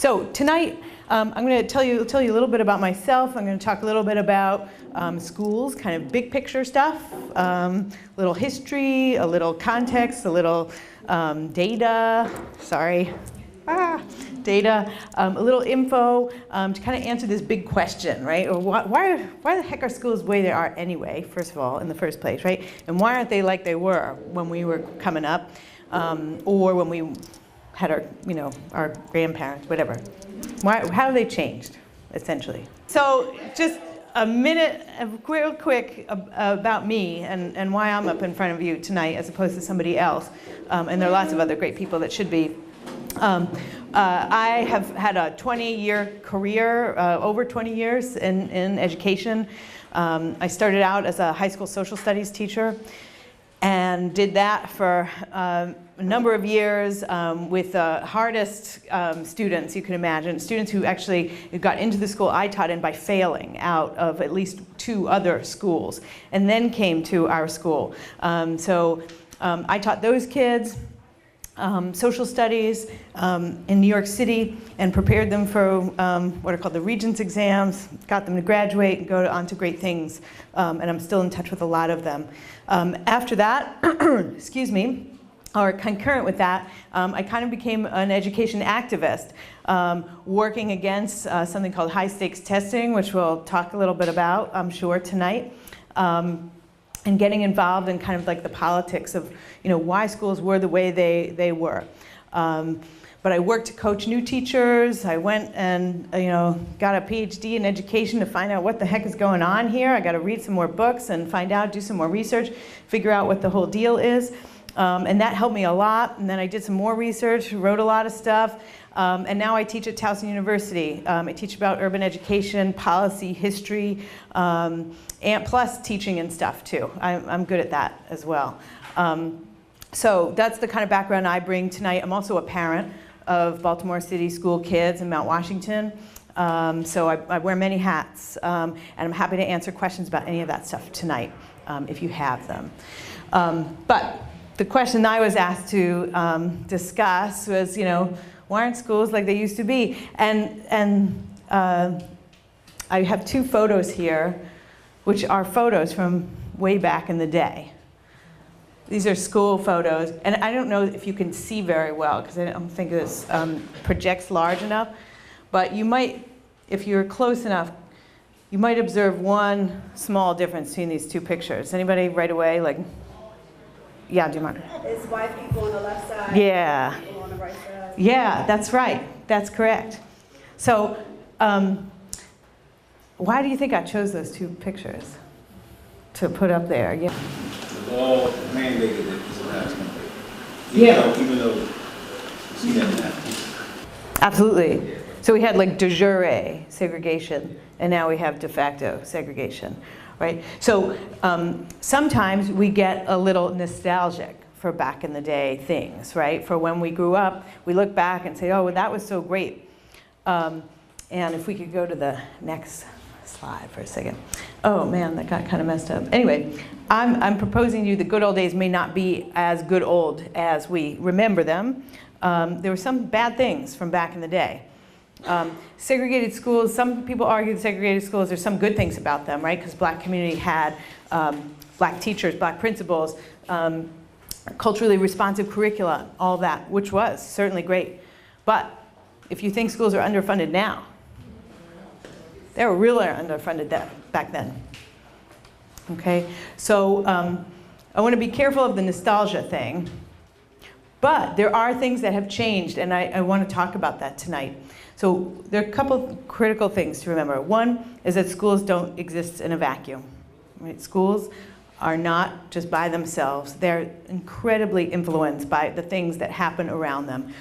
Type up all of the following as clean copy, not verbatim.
So tonight, I'm going to tell you a little bit about myself. I'm going to talk a little bit about schools, kind of big picture stuff, a little history, a little context, a little data, data, a little info to kind of answer this big question, right? Or why the heck are schools the way they are anyway, first of all, in the first place, right? And why aren't they like they were when we were coming up, or when we had our grandparents, whatever. How have they changed, essentially? So just a minute, real quick, about me and why I'm up in front of you tonight as opposed to somebody else. And there are lots of other great people that should be. I have had a 20-year career, over 20 years in education. I started out as a high school social studies teacher and did that for a number of years with the hardest students you can imagine, students who actually got into the school I taught in by failing out of at least 2 other schools, and then came to our school. I taught those kids social studies in New York City and prepared them for what are called the Regents exams, got them to graduate and go on to great things, and I'm still in touch with a lot of them. After that, excuse me, or concurrent with that, I kind of became an education activist, working against something called high-stakes testing, which we'll talk a little bit about, I'm sure, tonight. And getting involved in kind of like the politics of, why schools were the way they were. But I worked to coach new teachers. I went and, got a PhD in education to find out what the heck is going on here. I got to read some more books and find out, do some more research, figure out what the whole deal is. And that helped me a lot. And then I did some more research, wrote a lot of stuff. And now I teach at Towson University. I teach about urban education, policy, history, and plus teaching and stuff too. I'm good at that as well. So that's the kind of background I bring tonight. I'm also a parent of Baltimore City school kids in Mount Washington. So I wear many hats. And I'm happy to answer questions about any of that stuff tonight, if you have them. But the question I was asked to discuss was, why aren't schools like they used to be? And I have 2 photos here, which are photos from way back in the day. These are school photos, and I don't know if you can see very well, because I don't think this projects large enough, but you might, if you're close enough, you might observe one small difference between these 2 pictures. Anybody right away, like, yeah, do you mind? It's white people on the left side, yeah. people on the right side. Yeah, that's right. That's correct. So, why do you think I chose those 2 pictures to put up there? Yeah. All mandated that this last country. Even though you see that now. Absolutely. So we had like de jure segregation, and now we have de facto segregation, right? So sometimes we get a little nostalgic for back in the day things, right? For when we grew up, we look back and say, oh, well, that was so great. And if we could go to the next slide for a second. Oh man, that got kind of messed up. Anyway, I'm proposing to you the good old days may not be as good old as we remember them. There were some bad things from back in the day. Segregated schools, some people argue that segregated schools, there's some good things about them, right? Because black community had black teachers, black principals, culturally responsive curricula, all that, which was certainly great. But if you think schools are underfunded now, they were really underfunded back then. Okay, so I want to be careful of the nostalgia thing, but there are things that have changed, and I want to talk about that tonight. So there are a couple critical things to remember. One is that schools don't exist in a vacuum. Right? Schools are not just by themselves. They're incredibly influenced by the things that happen around them.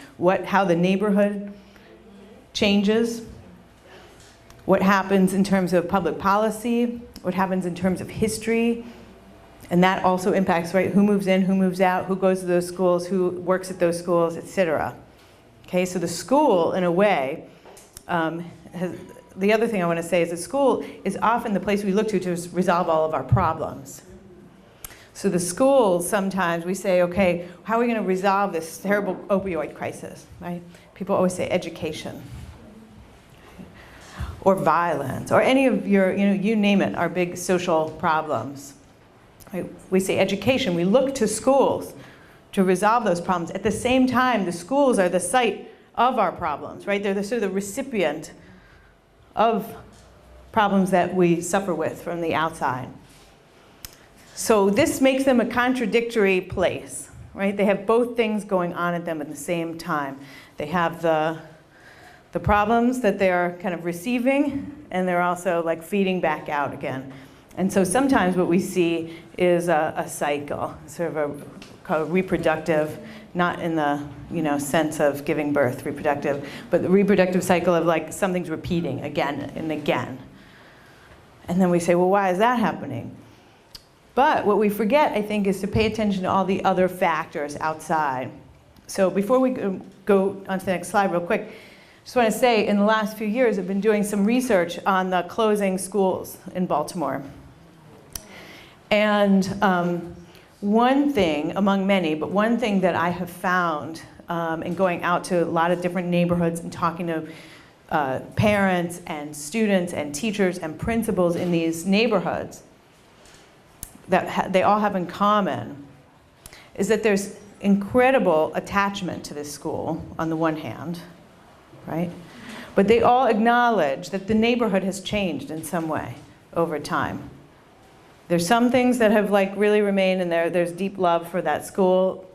How the neighborhood changes, what happens in terms of public policy, what happens in terms of history, and that also impacts, right, who moves in, who moves out, who goes to those schools, who works at those schools, etc. Okay, so the school, in a way, the other thing I want to say is that school is often the place we look to resolve all of our problems. So the schools, sometimes we say, okay, how are we going to resolve this terrible opioid crisis, right? People always say education. or violence, or any of your, you name it, our big social problems. Right? We say education, we look to schools to resolve those problems. At the same time, the schools are the site of our problems, right? They're the sort of the recipient of problems that we suffer with from the outside. So this makes them a contradictory place, right? They have both things going on at them at the same time. They have the problems that they're kind of receiving, and they're also like feeding back out again. And so sometimes what we see is a cycle, sort of called reproductive, not in the sense of giving birth, reproductive, but the reproductive cycle of like something's repeating again and again. And then we say, well, why is that happening? But what we forget, I think, is to pay attention to all the other factors outside. So before we go on to the next slide real quick, I just want to say in the last few years I've been doing some research on the closing schools in Baltimore. And one thing, among many, but one thing that I have found in going out to a lot of different neighborhoods and talking to parents and students and teachers and principals in these neighborhoods that they all have in common is that there's incredible attachment to this school on the one hand, right? But they all acknowledge that the neighborhood has changed in some way over time. There's some things that have like really remained, and there's deep love for that school.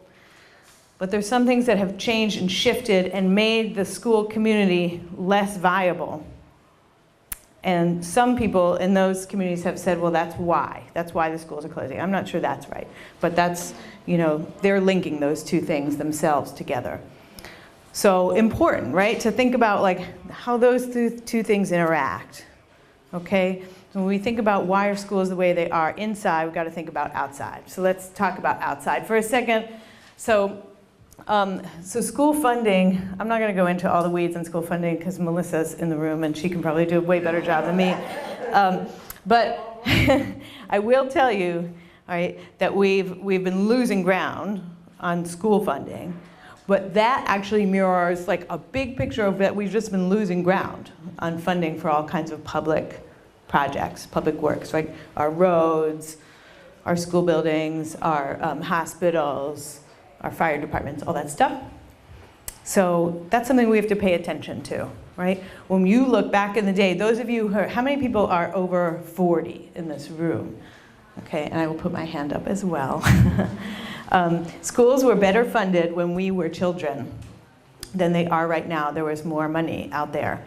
But there's some things that have changed and shifted and made the school community less viable. And some people in those communities have said, well, that's why the schools are closing. I'm not sure that's right, but that's, they're linking those two things themselves together. So important, right, to think about like how those two things interact, okay? When we think about why are schools the way they are inside, we've got to think about outside. So let's talk about outside for a second. So school funding, I'm not going to go into all the weeds on school funding because Melissa's in the room and she can probably do a way better job than me. But I will tell you, all right, that we've been losing ground on school funding, but that actually mirrors like a big picture of that we've just been losing ground on funding for all kinds of public projects, public works, right? Our roads, our school buildings, our hospitals, our fire departments, all that stuff. So that's something we have to pay attention to, right? When you look back in the day, those of you how many people are over 40 in this room? Okay, and I will put my hand up as well. Schools were better funded when we were children than they are right now. There was more money out there.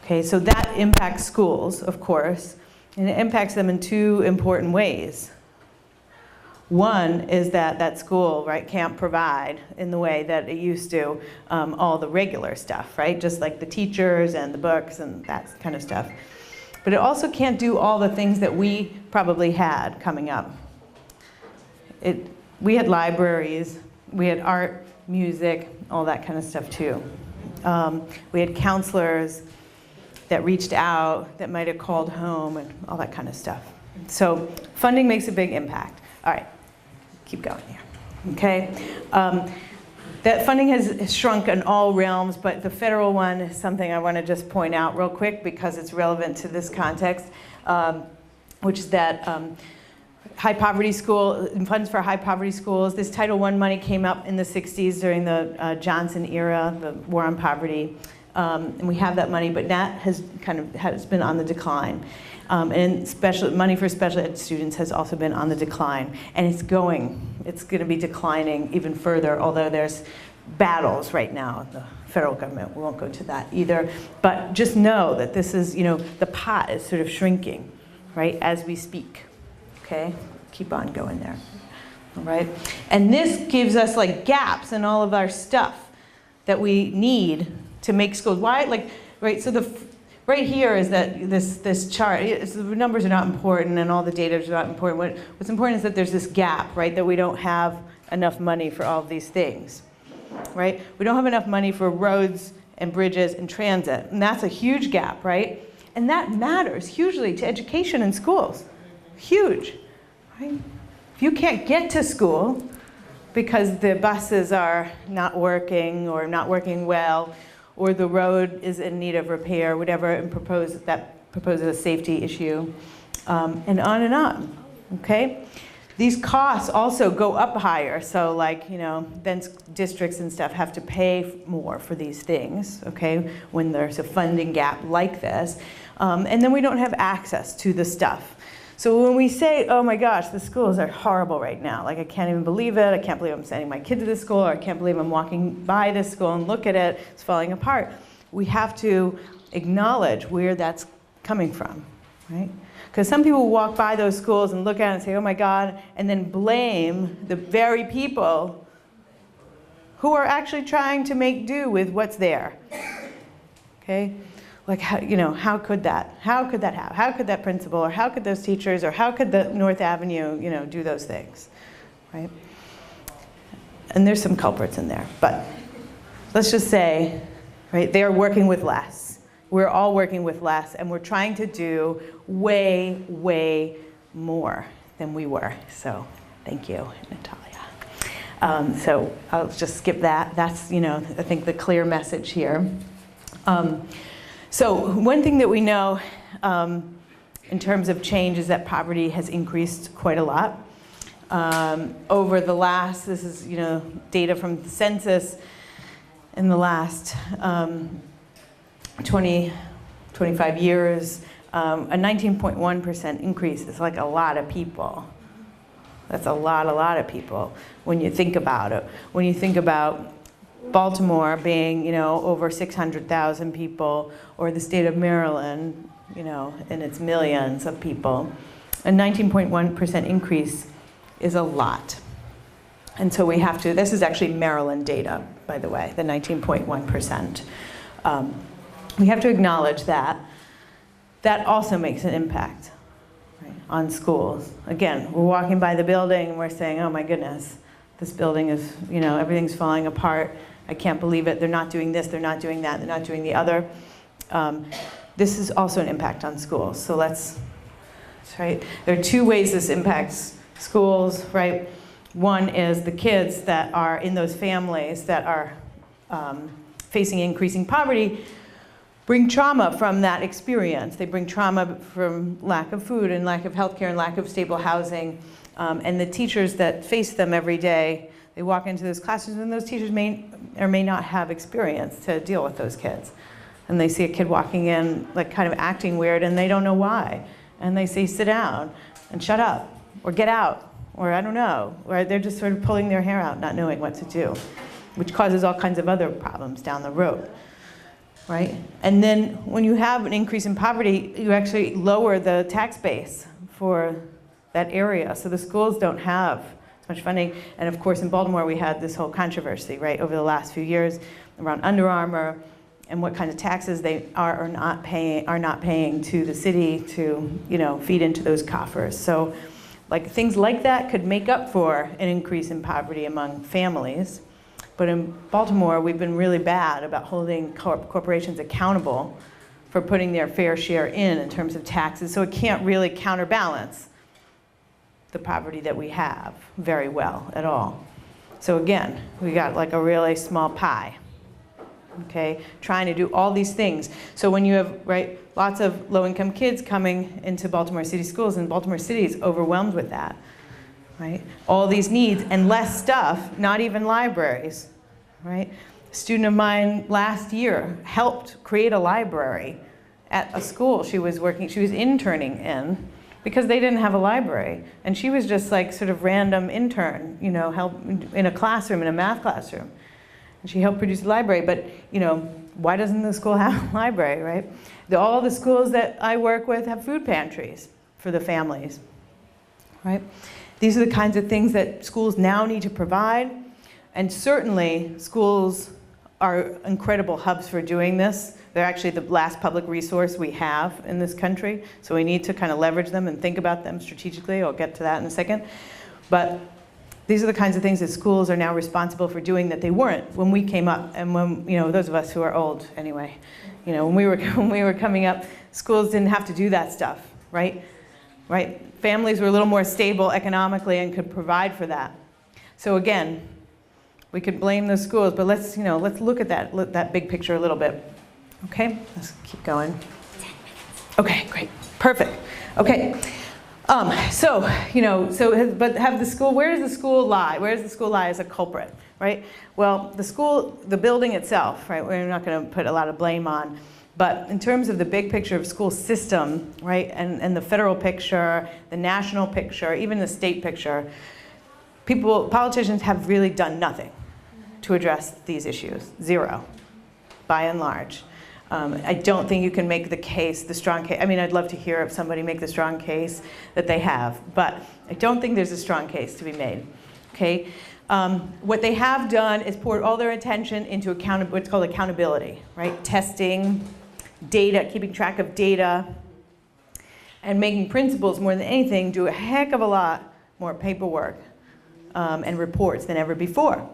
Okay, so that impacts schools, of course, and it impacts them in two important ways. One is that school, right, can't provide in the way that it used to all the regular stuff, right? Just like the teachers and the books and that kind of stuff. But it also can't do all the things that we probably had coming up. We had libraries, we had art, music, all that kind of stuff too. We had counselors that reached out, that might have called home and all that kind of stuff. So funding makes a big impact. All right, keep going here, okay? That funding has shrunk in all realms, but the federal one is something I want to just point out real quick because it's relevant to this context, which is that high poverty school, funds for high poverty schools. This Title I money came up in the 60s during the Johnson era, the war on poverty. And we have that money, but that has been on the decline. And money for special ed students has also been on the decline. And it's going to be declining even further, although there's battles right now in the federal government. We won't go to that either. But just know that this is, the pot is sort of shrinking, right, as we speak. Okay? Keep on going there. All right? And this gives us like gaps in all of our stuff that we need to make schools. Why? Right, so right here is that this chart, the numbers are not important and all the data is not important. What's important is that there's this gap, right, that we don't have enough money for all of these things, right? We don't have enough money for roads and bridges and transit, and that's a huge gap, right? And that matters hugely to education in schools, huge, right? If you can't get to school because the buses are not working or not working well, or the road is in need of repair, whatever, and proposes a safety issue, and on, okay? These costs also go up higher, so like, then districts and stuff have to pay more for these things, okay, when there's a funding gap like this. And then we don't have access to the stuff. So when we say, oh my gosh, the schools are horrible right now, like I can't even believe it, I can't believe I'm sending my kid to this school, or I can't believe I'm walking by this school and look at it, it's falling apart. We have to acknowledge where that's coming from, right? Because some people walk by those schools and look at it and say, oh my God, and then blame the very people who are actually trying to make do with what's there, okay? Like, how could that? How could that happen? How could that principal, or how could those teachers, or how could the North Avenue, do those things, right? And there's some culprits in there, but let's just say, right, they're working with less. We're all working with less, and we're trying to do way, way more than we were. So, thank you, Natalia. So I'll just skip that. That's, I think the clear message here. So one thing that we know in terms of change is that poverty has increased quite a lot. Over the last, this is data from the census, in the last 25 years, a 19.1% increase is like a lot of people. That's a lot of people when you think about it. When you think about Baltimore being, over 600,000 people, or the state of Maryland, and its millions of people, a 19.1% increase is a lot. And so we have to, this is actually Maryland data, by the way, the 19.1%. We have to acknowledge that. That also makes an impact, right, on schools. Again, we're walking by the building and we're saying, oh my goodness, this building is, everything's falling apart. I can't believe it. They're not doing this, they're not doing that, they're not doing the other. This is also an impact on schools. So that's right. There are two ways this impacts schools, right? One is the kids that are in those families that are facing increasing poverty bring trauma from that experience. They bring trauma from lack of food and lack of healthcare and lack of stable housing. And the teachers that face them every day, they walk into those classrooms and those teachers may or may not have experience to deal with those kids. And they see a kid walking in, like kind of acting weird, and they don't know why. And they say, sit down and shut up, or get out, or I don't know. Or they're just sort of pulling their hair out, not knowing what to do, which causes all kinds of other problems down the road, right? And then when you have an increase in poverty, you actually lower the tax base for that area. So the schools don't have as much funding. And of course, in Baltimore, we had this whole controversy, right, over the last few years around Under Armour and what kind of taxes they are not paying to the city to, feed into those coffers. So like things like that could make up for an increase in poverty among families. But in Baltimore, we've been really bad about holding corporations accountable for putting their fair share in terms of taxes. So it can't really counterbalance the poverty that we have very well at all. So again, we got like a really small pie, okay, trying to do all these things. So when you have, right, lots of low-income kids coming into Baltimore City schools, and Baltimore City is overwhelmed with that, right? All these needs and less stuff, not even libraries, right? A student of mine last year helped create a library at a school she was interning in, because they didn't have a library. And she was just like sort of random intern, help in a classroom, in a math classroom. And she helped produce a library, but why doesn't the school have a library, right? All the schools that I work with have food pantries for the families, right? These are the kinds of things that schools now need to provide. And certainly schools are incredible hubs for doing this. They're actually the last public resource we have in this country. So we need to kind of leverage them and think about them strategically. I'll get to that in a second. But these are the kinds of things that schools are now responsible for doing that they weren't when we came up. And when, those of us who are old anyway, when we were coming up, schools didn't have to do that stuff, right? Right? Families were a little more stable economically and could provide for that. So again, We could blame the schools, but let's look at that big picture a little bit. Okay, let's keep going. Okay, great, perfect. Okay, but have the school, where does the school lie? Where does the school lie as a culprit, right? Well, the building itself, right, we're not gonna put a lot of blame on, but in terms of the big picture of school system, right, and the federal picture, the national picture, even the state picture, politicians have really done nothing to address these issues. Zero, by and large. I don't think you can make the case, the strong case. I mean, I'd love to hear somebody make the strong case that they have, but I don't think there's a strong case to be made, okay? What they have done is poured all their attention into what's called accountability, right? Testing, data, keeping track of data, and making principals more than anything do a heck of a lot more paperwork and reports than ever before.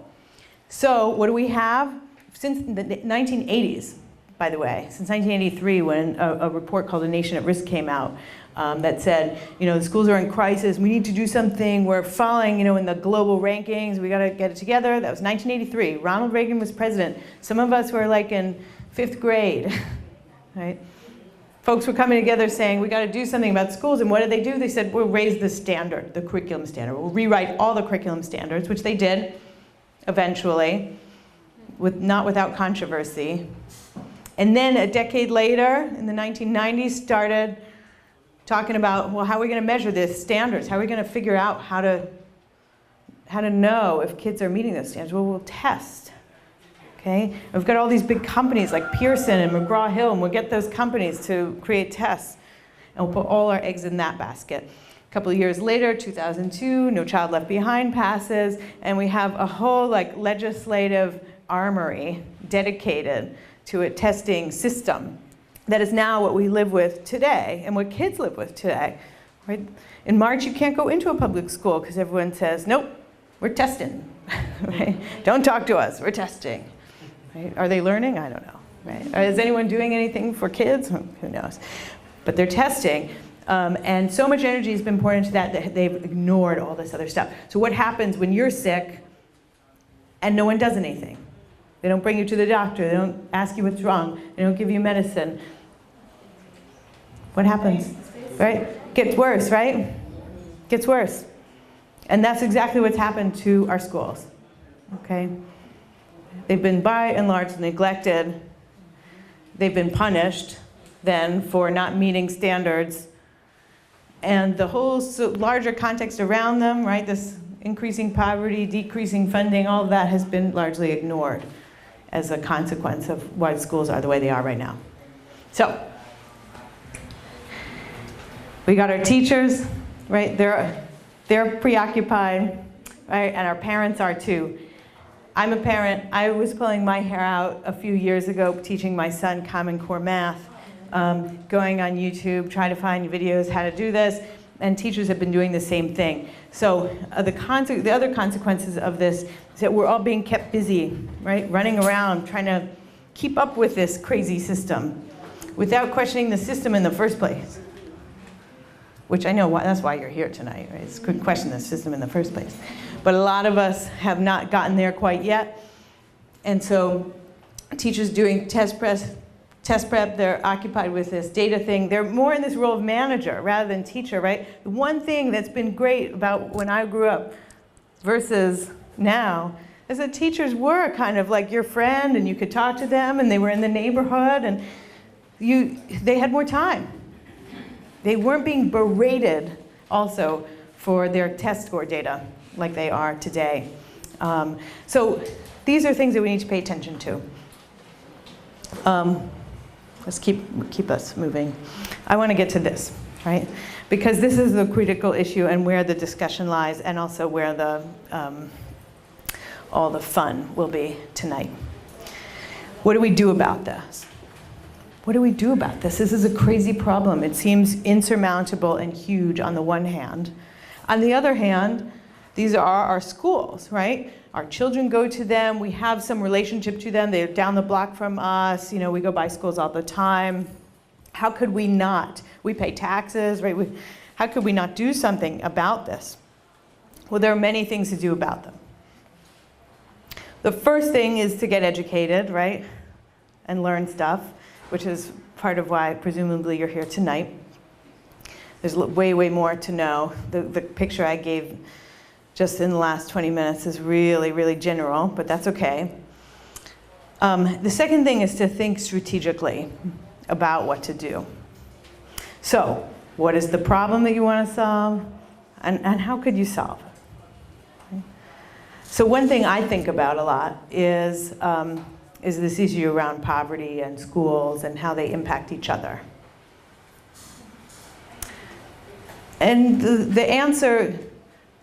So what do we have? Since the 1980s, by the way, since 1983 when a report called A Nation at Risk came out that said, the schools are in crisis, we need to do something, we're falling, in the global rankings, we gotta get it together. That was 1983, Ronald Reagan was president. Some of us were like in 5th grade, right? Folks were coming together saying, we gotta do something about schools, and what did they do? They said, we'll raise the standard, the curriculum standard. We'll rewrite all the curriculum standards, which they did eventually, not without controversy. And then a decade later, in the 1990s, started talking about, well, how are we going to measure these standards? How are we going to figure out how to know if kids are meeting those standards? Well, we'll test, okay? And we've got all these big companies like Pearson and McGraw-Hill, and we'll get those companies to create tests, and we'll put all our eggs in that basket. A couple of years later, 2002, No Child Left Behind passes, and we have a whole legislative armory dedicated to a testing system that is now what we live with today and what kids live with today. Right? In March, you can't go into a public school because everyone says, nope, we're testing. Right? Don't talk to us, we're testing. Right? Are they learning? I don't know. Right? Is anyone doing anything for kids? Who knows? But they're testing. And so much energy has been poured into that they've ignored all this other stuff. So what happens when you're sick and no one does anything? They don't bring you to the doctor. They don't ask you what's wrong. They don't give you medicine. What happens? Right? Gets worse, right? Gets worse. And that's exactly what's happened to our schools. Okay? They've been by and large neglected. They've been punished then for not meeting standards. And the whole larger context around them, right? This increasing poverty, decreasing funding, all of that has been largely ignored as a consequence of why schools are the way they are right now. So, we got our teachers, right? They're preoccupied, right? And our parents are too. I'm a parent. I was pulling my hair out a few years ago teaching my son Common Core math, going on YouTube, trying to find videos how to do this, and teachers have been doing the same thing. So the other consequences of this is that we're all being kept busy, right? Running around, trying to keep up with this crazy system without questioning the system in the first place. Which I know that's why you're here tonight, right? It's couldn't question the system in the first place. But a lot of us have not gotten there quite yet. And so teachers doing test prep, they're occupied with this data thing. They're more in this role of manager rather than teacher, right? The one thing that's been great about when I grew up versus now is that teachers were kind of like your friend and you could talk to them and they were in the neighborhood and they had more time. They weren't being berated also for their test score data like they are today. So these are things that we need to pay attention to. Let's keep us moving. I want to get to this, right? Because this is the critical issue and where the discussion lies and also where all the fun will be tonight. What do we do about this? What do we do about this? This is a crazy problem. It seems insurmountable and huge on the one hand. On the other hand, these are our schools, right? Our children go to them. We have some relationship to them. They're down the block from us. We go by schools all the time. How could we not? We pay taxes, right? How could we not do something about this? Well, there are many things to do about them. The first thing is to get educated, right? And learn stuff, which is part of why presumably you're here tonight. There's way, way more to know. The picture I gave just in the last 20 minutes is really, really general, but that's okay. The second thing is to think strategically about what to do. So, what is the problem that you want to solve, and how could you solve it? Okay. So one thing I think about a lot is this issue around poverty and schools and how they impact each other. And the answer,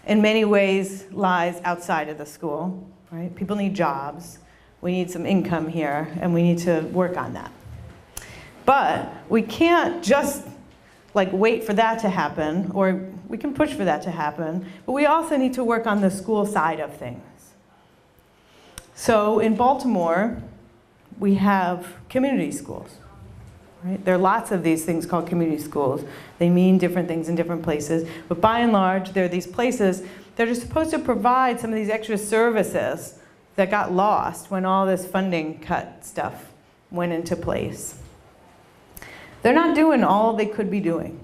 in many ways, lies outside of the school, right? People need jobs. We need some income here, and we need to work on that. But we can't just wait for that to happen, or we can push for that to happen, but we also need to work on the school side of things. So in Baltimore, we have community schools. Right? There are lots of these things called community schools. They mean different things in different places, but by and large, they're these places that are supposed to provide some of these extra services that got lost when all this funding cut stuff went into place. They're not doing all they could be doing.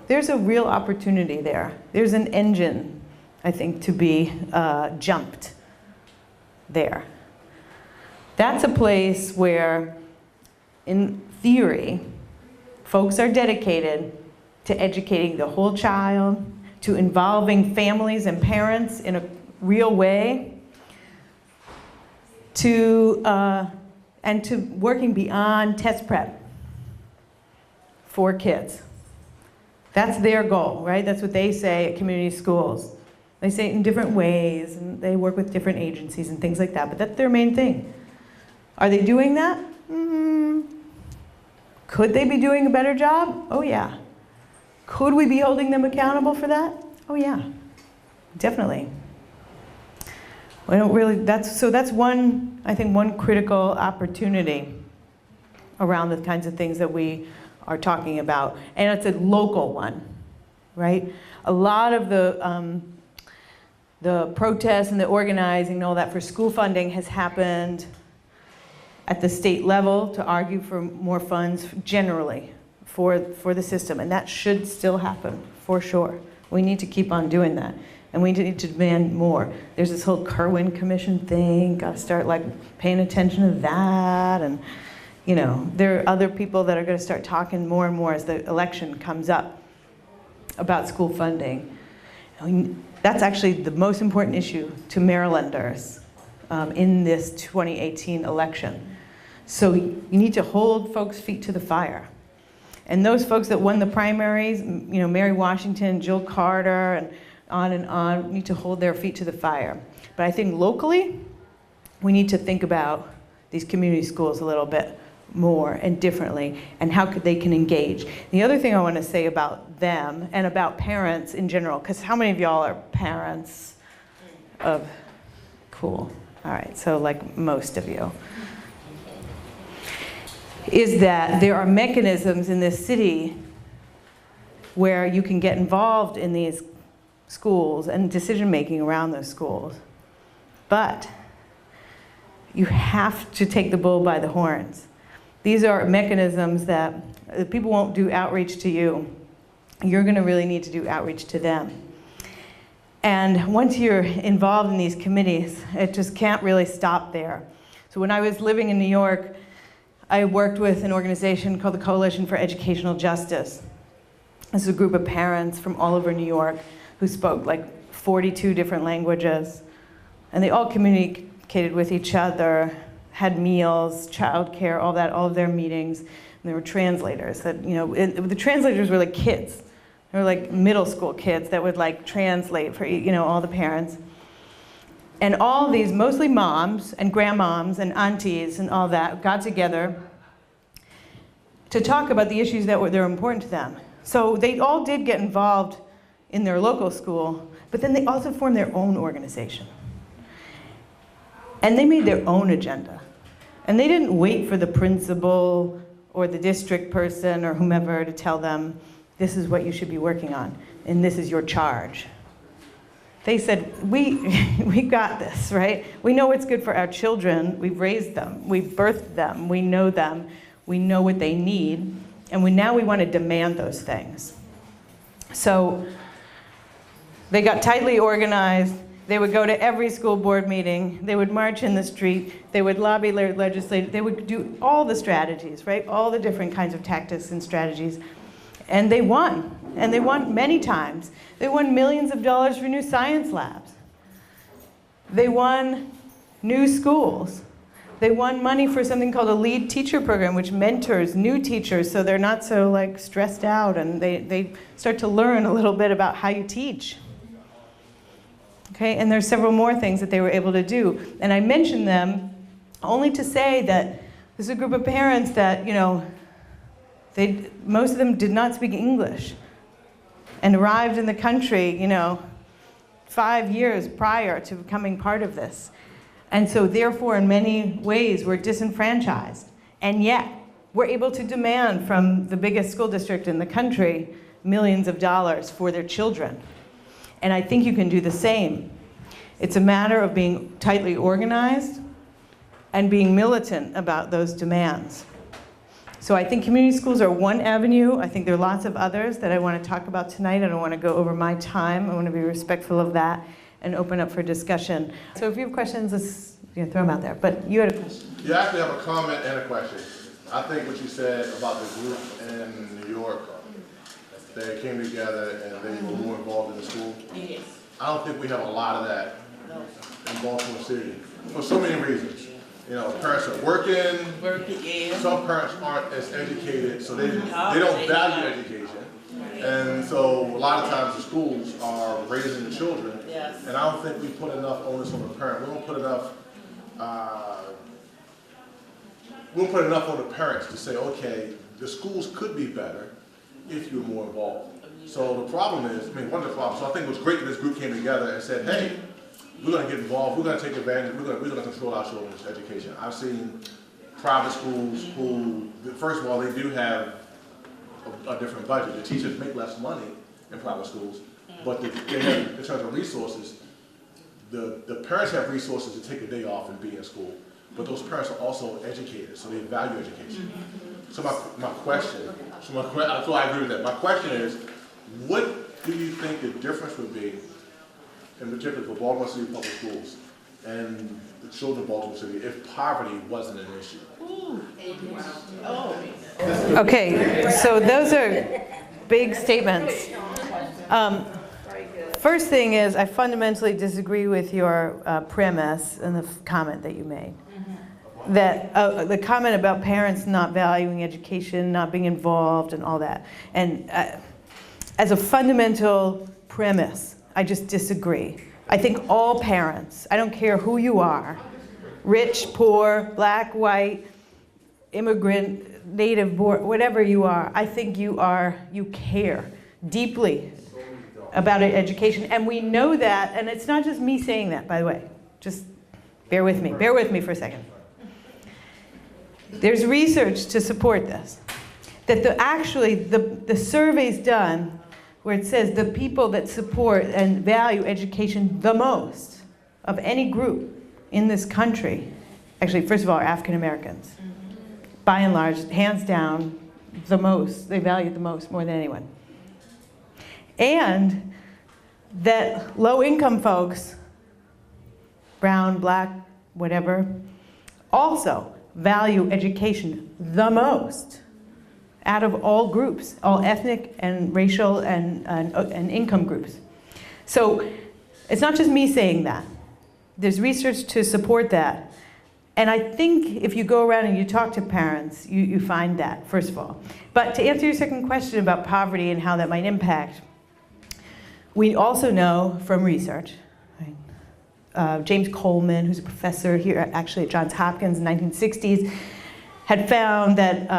There's a real opportunity there. There's an engine, I think, to be jumped there. That's a place where, in theory, folks are dedicated to educating the whole child, to involving families and parents in a real way, and to working beyond test prep for kids. That's their goal, right? That's what they say at community schools. They say it in different ways, and they work with different agencies and things like that, but that's their main thing. Are they doing that? Could they be doing a better job? Oh yeah. Could we be holding them accountable for that? Oh yeah, definitely. We don't really, that's one, I think, one critical opportunity around the kinds of things that we are talking about. And it's a local one, right? A lot of the protests and the organizing and all that for school funding has happened at the state level to argue for more funds generally for the system. And that should still happen, for sure. We need to keep on doing that. And we need to demand more. There's this whole Kerwin Commission thing, gotta start paying attention to that. And there are other people that are gonna start talking more and more as the election comes up about school funding. That's actually the most important issue to Marylanders in this 2018 election. So you need to hold folks' feet to the fire. And those folks that won the primaries, Mary Washington, Jill Carter, and on, need to hold their feet to the fire. But I think locally, we need to think about these community schools a little bit more and differently, and how they can engage. The other thing I want to say about them, and about parents in general, because how many of y'all are parents of, cool, all right, so most of you, is that there are mechanisms in this city where you can get involved in these schools and decision-making around those schools. But you have to take the bull by the horns. These are mechanisms that people won't do outreach to you. You're gonna really need to do outreach to them. And once you're involved in these committees, it just can't really stop there. So when I was living in New York, I worked with an organization called the Coalition for Educational Justice. This is a group of parents from all over New York who spoke 42 different languages. And they all communicated with each other, had meals, childcare, all that, all of their meetings. And there were translators that, the translators were like kids. They were like middle school kids that would translate for, all the parents. And all these, mostly moms and grandmoms and aunties and all that, got together to talk about the issues that were important to them. So they all did get involved in their local school, but then they also formed their own organization. And they made their own agenda. And they didn't wait for the principal or the district person or whomever to tell them, this is what you should be working on, and this is your charge. they said, we got this, right? We know what's good for our children. We've raised them. We've birthed them. We know them. We know what they need. And now we want to demand those things. So they got tightly organized. They would go to every school board meeting. They would march in the street. They would lobby legislators. They would do all the strategies, right? All the different kinds of tactics and strategies. And they won. And they won many times. They won millions of dollars for new science labs. They won new schools. They won money for something called a lead teacher program, which mentors new teachers so they're not so like stressed out and they start to learn a little bit about how you teach. Okay, and there's several more things that they were able to do. And I mention them only to say that there's a group of parents that, most of them did not speak English and arrived in the country, 5 years prior to becoming part of this. And so therefore, in many ways, we're disenfranchised. And yet, we're able to demand from the biggest school district in the country millions of dollars for their children. And I think you can do the same. It's a matter of being tightly organized and being militant about those demands. So I think community schools are one avenue. I think there are lots of others that I want to talk about tonight. I don't want to go over my time. I want to be respectful of that and open up for discussion. So if you have questions, let's throw them out there. But you had a question. Yeah, I actually have a comment and a question. I think what you said about the group in New York, they came together and they were more involved in the school. Yes. I don't think we have a lot of that in Baltimore City for so many reasons. Parents are working. Yeah. Some parents aren't as educated, so they don't value education. And so a lot of times the schools are raising the children. Yes. And I don't think we put enough onus on the parent. We don't put enough on the parents to say, okay, the schools could be better if you're more involved. So the problem is, one of the problems, so I think it was great that this group came together and said, hey, we're going to get involved, we're going to take advantage, we're going to control our children's education. I've seen private schools who, first of all, they do have a different budget. The teachers make less money in private schools, but they have, in terms of resources, the parents have resources to take a day off and be in school, but those parents are also educated, so they value education. So my question, so I agree with that. My question is, what do you think the difference would be, in particular for Baltimore City Public Schools and the children of Baltimore City, if poverty wasn't an issue? Okay, so those are big statements. First thing is, I fundamentally disagree with your premise and the comment that you made. That the comment about parents not valuing education, not being involved, and all that. And as a fundamental premise, I just disagree. I think all parents, I don't care who you are, rich, poor, black, white, immigrant, native born, whatever you are, I think you care deeply about education. And we know that, and it's not just me saying that, by the way. Just bear with me for a second. There's research to support this. That the surveys done where it says the people that support and value education the most of any group in this country, actually, first of all, are African Americans. By and large, hands down, the most, they value the most, more than anyone. And that low-income folks, brown, black, whatever, also value education the most out of all groups, all ethnic and racial and income groups. So it's not just me saying that. There's research to support that. And I think if you go around and you talk to parents, you find that, first of all. But to answer your second question about poverty and how that might impact, we also know from research, right? James Coleman, who's a professor here actually at Johns Hopkins in the 1960s, had found that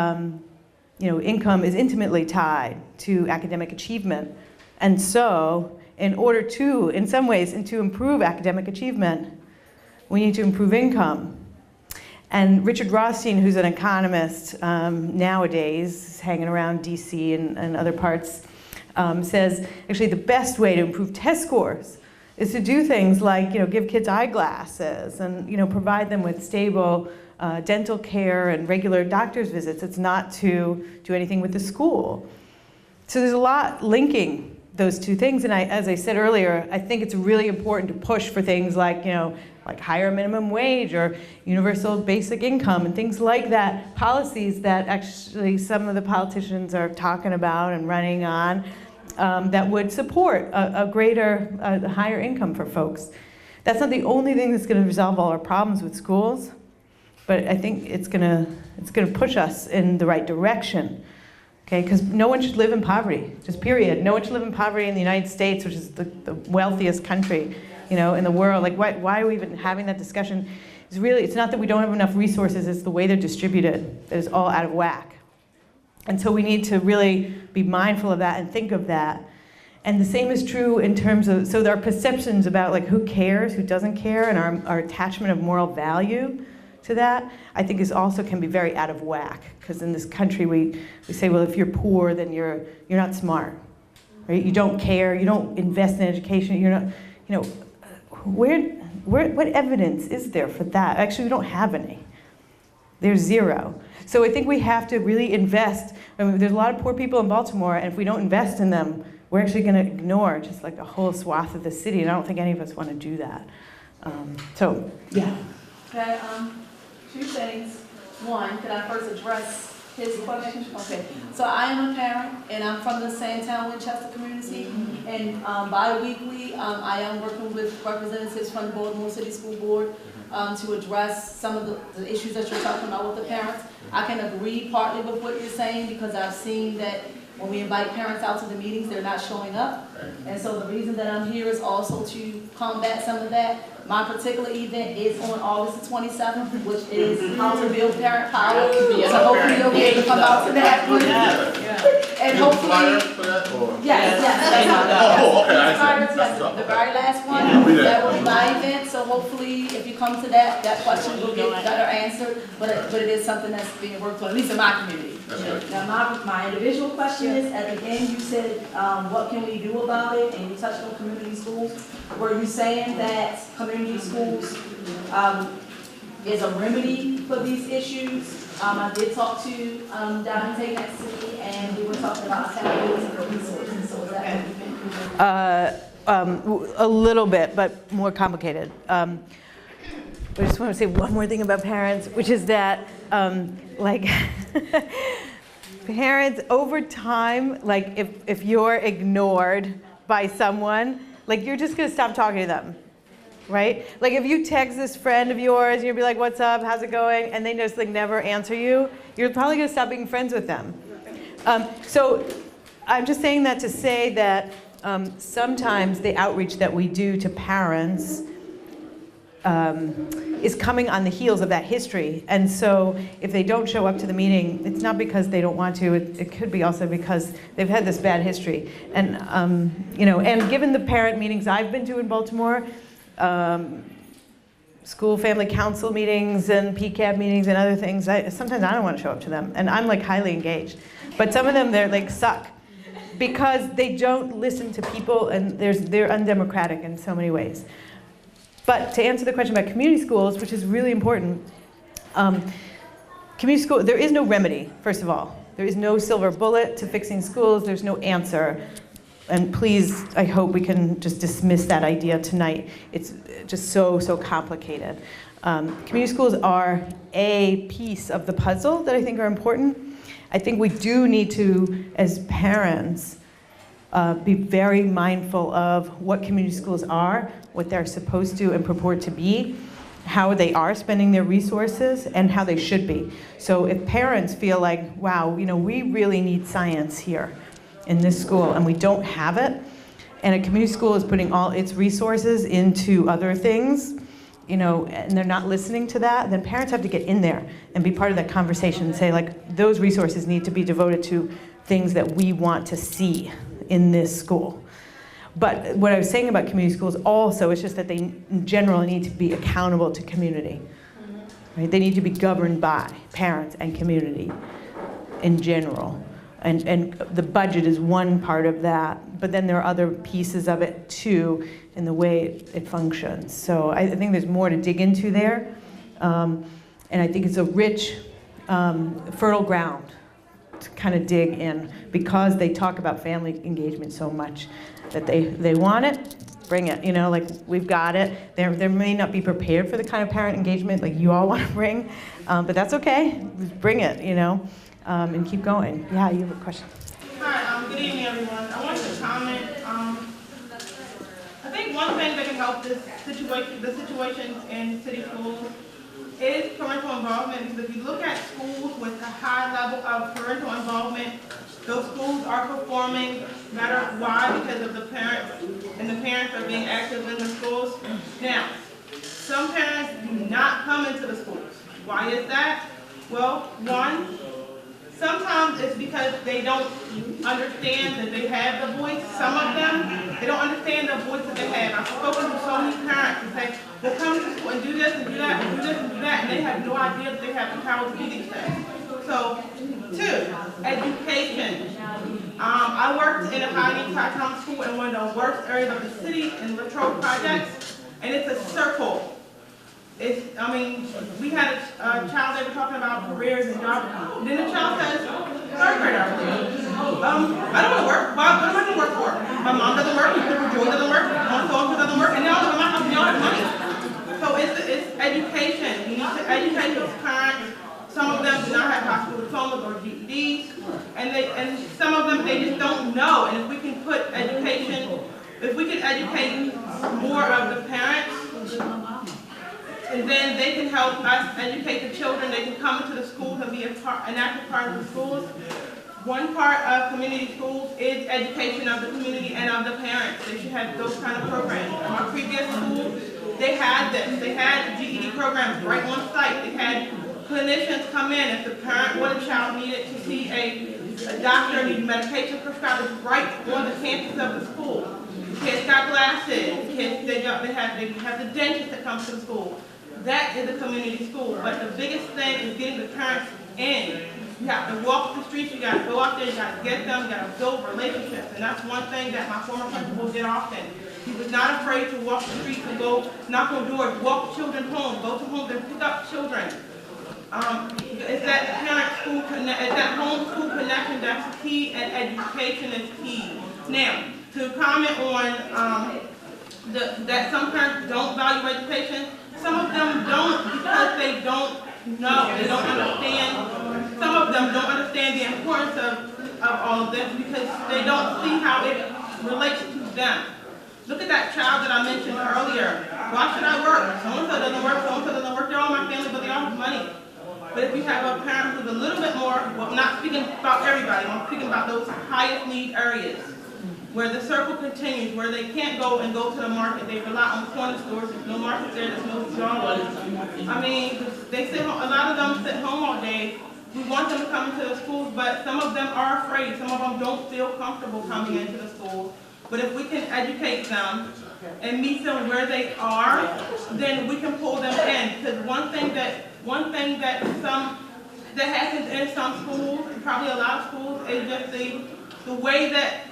income is intimately tied to academic achievement. And so in order to, in some ways, and to improve academic achievement, we need to improve income. And Richard Rothstein, who's an economist nowadays, hanging around DC and other parts, says actually the best way to improve test scores is to do things like, give kids eyeglasses and, provide them with stable dental care and regular doctor's visits. It's not to do anything with the school. So there's a lot linking those two things, and as I said earlier, I think it's really important to push for things like, like higher minimum wage or universal basic income and things like that, policies that actually some of the politicians are talking about and running on that would support a higher income for folks. That's not the only thing that's going to resolve all our problems with schools, but I think it's going to push us in the right direction. Okay, because no one should live in poverty, just period. No one should live in poverty in the United States, which is the wealthiest country, in the world. Like, why are we even having that discussion? It's not that we don't have enough resources, it's the way they're distributed that is all out of whack. And so we need to really be mindful of that and think of that. And the same is true in terms of, so there are perceptions about like who cares, who doesn't care, and our attachment of moral value to that, I think can be very out of whack. Because in this country we say, well, if you're poor, then you're not smart, right? You don't care, you don't invest in education, you're not, what evidence is there for that? Actually, we don't have any. There's zero. So I think we have to really invest. I mean, there's a lot of poor people in Baltimore, and if we don't invest in them, we're actually going to ignore just like a whole swath of the city, and I don't think any of us want to do that. Yeah. Okay, two things. One, could I first address his question? Okay, so I am a parent, and I'm from the Sandtown, Winchester community, and bi-weekly, I am working with representatives from the Baltimore City School Board to address some of the issues that you're talking about with the parents. I can agree partly with what you're saying, because I've seen that when we invite parents out to the meetings, they're not showing up. And so the reason that I'm here is also to combat some of that. My particular event is on August the 27th, which is how to build parent power. So hopefully you'll be able to come out to that one. And hopefully, yes. The very last one, that will be my event. So hopefully if you come to that question will get better answered. But it is something that's being worked on, at least in my community. Now my individual question is, at the end you said, what can we do about it? And you touched on community schools. Were you saying that community schools is a remedy for these issues? I did talk to Davante next to me, and we were talking about accountability for resources. So is that what you meant? A little bit, but more complicated. I just want to say one more thing about parents, which is that, parents over time, like if you're ignored by someone, like you're just going to stop talking to them, right? Like if you text this friend of yours and you'll be like, what's up, how's it going? And they just like never answer you, you're probably going to stop being friends with them. So I'm just saying that to say that sometimes the outreach that we do to parents is coming on the heels of that history. And so if they don't show up to the meeting, it's not because they don't want to, it could be also because they've had this bad history. And, and given the parent meetings I've been to in Baltimore, school family council meetings and PCAB meetings and other things, sometimes I don't want to show up to them. And I'm like highly engaged. But some of them, they're like suck. Because they don't listen to people, and they're undemocratic in so many ways. But to answer the question about community schools, which is really important, community school, there is no remedy, first of all. There is no silver bullet to fixing schools. There's no answer. And please, I hope we can just dismiss that idea tonight. It's just so complicated. Community schools are a piece of the puzzle that I think are important. I think we do need to, as parents, be very mindful of what community schools are, what they're supposed to and purport to be, how they are spending their resources, and how they should be. So if parents feel like, wow, we really need science here in this school, and we don't have it, and a community school is putting all its resources into other things, and they're not listening to that, then parents have to get in there and be part of that conversation and say, like, those resources need to be devoted to things that we want to see in this school. But what I was saying about community schools also is just that they in general need to be accountable to community. Right? They need to be governed by parents and community in general. And the budget is one part of that, but then there are other pieces of it too in the way it functions. So I think there's more to dig into there. And I think it's a rich, fertile ground to kind of dig in, because they talk about family engagement so much that they want it, bring it, like we've got it. They may not be prepared for the kind of parent engagement like you all want to bring, but that's okay, bring it, and keep going. Yeah, you have a question? Hi, good evening, everyone. I wanted to comment. I think one thing that can help the situations in city schools is parental involvement. Because if you look at schools with a high level of parental involvement, those schools are performing better. Why? Because of the parents, and the parents are being active in the schools. Now, some parents do not come into the schools. Why is that? Well, one, sometimes it's because they don't understand that they have the voice. Some of them, they don't understand the voice that they have. I've spoken to so many parents who say, well, come to school and do this and do that and do this and do that, and they have no idea that they have the power to do these things. So, two, education. I worked in a high-need Chi-Town school in one of the worst areas of the city in Latrobe Projects, and it's a circle. We had a child, they were talking about careers and jobs. And then the child says, third grader, I don't want to work. What am I going to work for? My mom doesn't work, Joy doesn't work, my so-and-so doesn't work, and y'all live in my house and y'all have money. So it's education. You need to educate those parents. Some of them do not have high school diplomas or GEDs, and some of them, they just don't know. And if we can put education, if we can educate more of the parents, and then they can help us educate the children. They can come into the schools and be an active part of the schools. One part of community schools is education of the community and of the parents. They should have those kind of programs. In my previous school, they had this. They had GED programs right on site. They had clinicians come in. If the parent or the child needed to see a doctor, needed medication prescribed, right on the campus of the school. The kids got glasses. The kids, they have the dentist that comes to the school. That is a community school, but the biggest thing is getting the parents in. You have to walk the streets, you got to go out there, you got to get them, you got to build relationships, and that's one thing that my former principal did often. He was not afraid to walk the streets and go knock on doors, walk children home, go to homes and pick up children. It's that home school connection that's key, and education is key. Now, to comment on that some parents don't value education. Some of them don't because they don't know, they don't understand. Some of them don't understand the importance of all of this because they don't see how it relates to them. Look at that child that I mentioned earlier. Why should I work? So-and-so doesn't work, so-and-so doesn't work. They're all my family, but they all have money. But if you have a parent who's a little bit more, well, I'm not speaking about everybody, I'm speaking about those highest need areas, where the circle continues, where they can't go to the market. They rely on the corner stores. There's no market there. There's no jobs. I mean, they sit home, a lot of them sit home all day. We want them to come into the schools, but some of them are afraid. Some of them don't feel comfortable coming into the schools. But if we can educate them and meet them where they are, then we can pull them in. Because one thing that happens in some schools, probably a lot of schools, is just the way that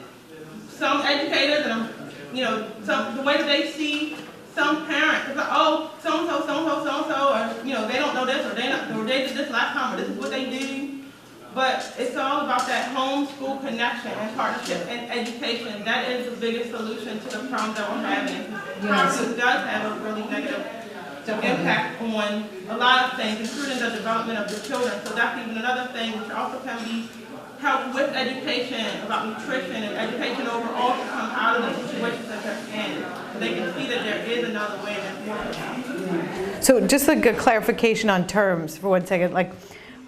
some educators and the way that they see some parents, it's like, oh, so-and-so, or they don't know this, or they did this last time, or this is what they do. But it's all about that home school connection and partnership and education. That is the biggest solution to the problem that we're having. Poverty does have a really negative impact on a lot of things, including the development of the children. So that's even another thing which also can be helped with education about nutrition and education overall to come out of the situations that they're in. So they can see that there is another way that's more about. So just like a clarification on terms for 1 second. Like,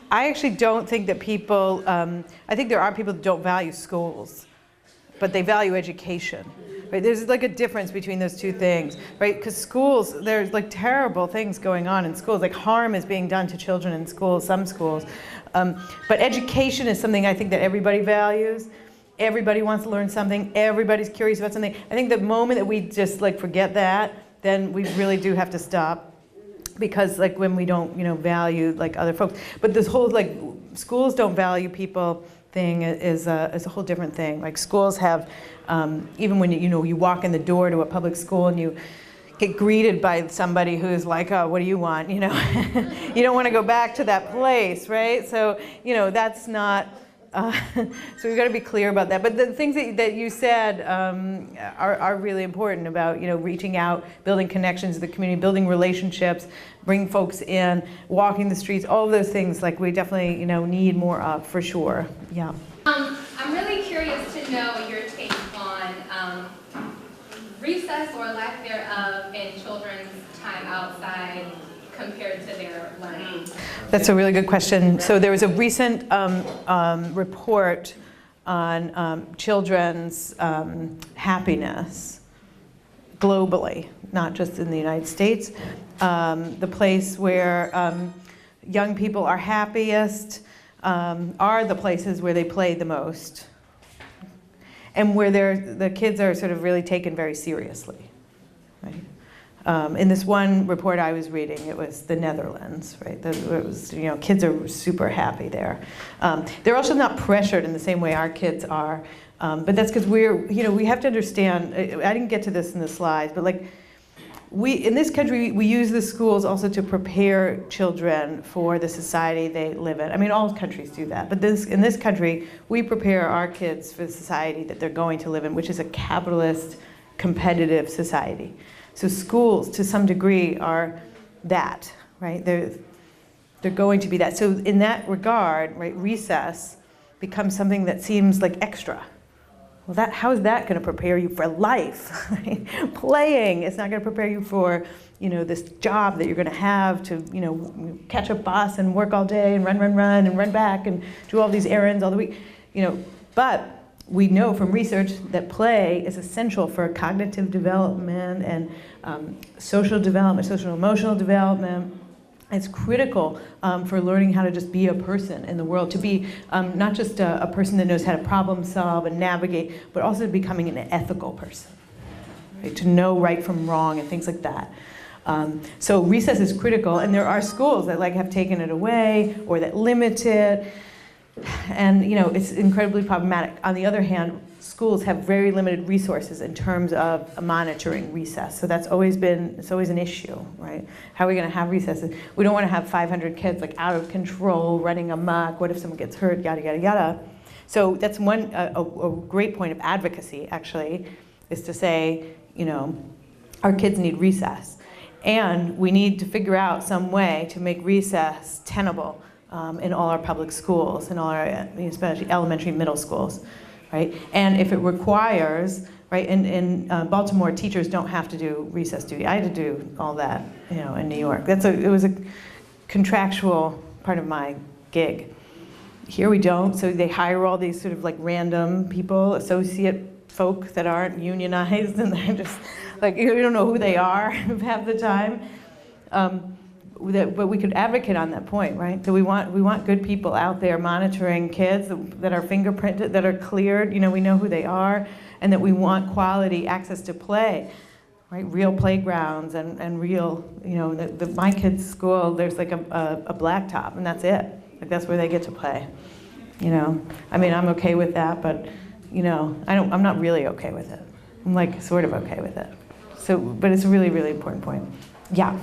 I actually don't think that people, I think there are people that don't value schools, but they value education. Right? There's like a difference between those two things, right? Because schools, there's like terrible things going on in schools, like harm is being done to children in schools, some schools. But education is something I think that everybody values. Everybody wants to learn something. Everybody's curious about something. I think the moment that we just like forget that, then we really do have to stop. Because like when we don't, value like other folks. But this whole like schools don't value people thing is a whole different thing. Like schools have, even when you walk in the door to a public school and you get greeted by somebody who's like, oh, what do you want? You don't want to go back to that place, right? So, that's not, so we've got to be clear about that. But the things that you said are really important about, reaching out, building connections to the community, building relationships, bringing folks in, walking the streets, all of those things, like we definitely, need more of, for sure. Yeah. I'm really curious to know your take on recess or lack thereof in children's time outside compared to their learning. That's a really good question. So there was a recent report on children's happiness globally, not just in the United States. The place where young people are happiest are the places where they play the most, and where the kids are sort of really taken very seriously, right? In this one report I was reading, it was the Netherlands, right? It was, kids are super happy there. They're also not pressured in the same way our kids are, but that's because we have to understand, I didn't get to this in the slides, but like, in this country, we use the schools also to prepare children for the society they live in. I mean, all countries do that, but in this country, we prepare our kids for the society that they're going to live in, which is a capitalist, competitive society. So schools, to some degree, are that, right? They're going to be that. So in that regard, right, recess becomes something that seems like extra. Well, how is that going to prepare you for life? Right? Playing is not going to prepare you for, this job that you're going to have to, catch a bus and work all day and run and run back and do all these errands all the week, But we know from research that play is essential for cognitive development and social development, social emotional development. It's critical for learning how to just be a person in the world, to be not just a person that knows how to problem solve and navigate, but also becoming an ethical person, right? To know right from wrong and things like that. So recess is critical, and there are schools that have taken it away or that limit it, and it's incredibly problematic. On the other hand, schools have very limited resources in terms of monitoring recess. So it's always an issue, right? How are we going to have recesses? We don't want to have 500 kids out of control, running amok. What if someone gets hurt? Yada, yada, yada. So that's a great point of advocacy, actually, is to say, our kids need recess. And we need to figure out some way to make recess tenable in all our public schools, in all our, especially elementary, middle schools. Right? And if it requires, right, in Baltimore, teachers don't have to do recess duty. I had to do all that, in New York. It was a contractual part of my gig. Here we don't, so they hire all these sort of random people, associate folk that aren't unionized, and they're just you don't know who they are half the time. But we could advocate on that point, right? So we want good people out there monitoring kids that are fingerprinted, that are cleared. We know who they are, and that we want quality access to play, right? Real playgrounds and real, my kids' school, there's a blacktop, and that's it. That's where they get to play. I mean, I'm okay with that, but I'm not really okay with it. I'm sort of okay with it. So, but it's a really, really important point. Yeah.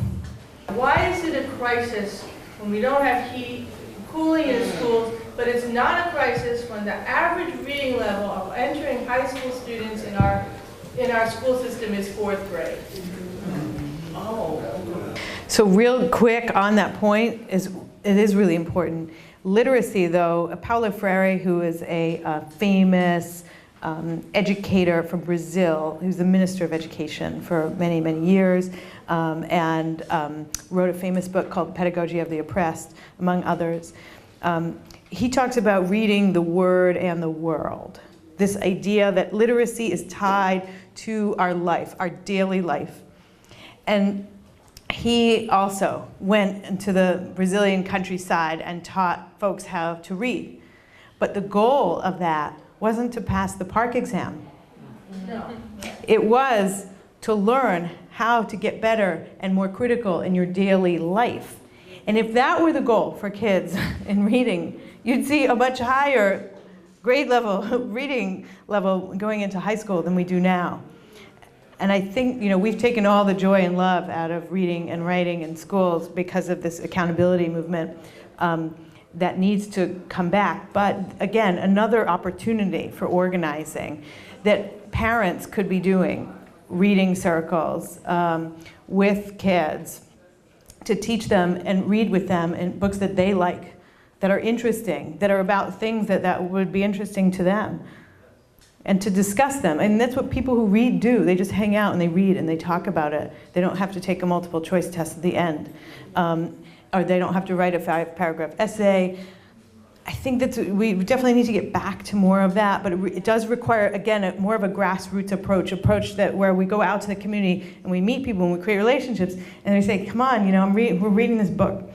Why is it a crisis when we don't have heat, cooling in schools, but it's not a crisis when the average reading level of entering high school students in our school system is 4th grade? Oh. So real quick on that point, it is really important. Literacy, though, Paulo Freire, who is a famous educator from Brazil, who's the Minister of Education for many, many years, and wrote a famous book called Pedagogy of the Oppressed, among others. He talks about reading the word and the world. This idea that literacy is tied to our life, our daily life. And he also went into the Brazilian countryside and taught folks how to read. But the goal of that wasn't to pass the park exam. No. It was to learn how to get better and more critical in your daily life. And if that were the goal for kids in reading, you'd see a much higher grade level, reading level going into high school than we do now. And I think, we've taken all the joy and love out of reading and writing in schools because of this accountability movement that needs to come back. But again, another opportunity for organizing that parents could be doing, reading circles with kids to teach them and read with them in books that they like, that are interesting, that are about things that would be interesting to them. And to discuss them. And that's what people who read do. They just hang out and they read and they talk about it. They don't have to take a multiple choice test at the end. Or they don't have to write a 5-paragraph essay. I think we definitely need to get back to more of that, but it does require, again, more of a grassroots approach that where we go out to the community and we meet people and we create relationships and they say, come on, we're reading this book.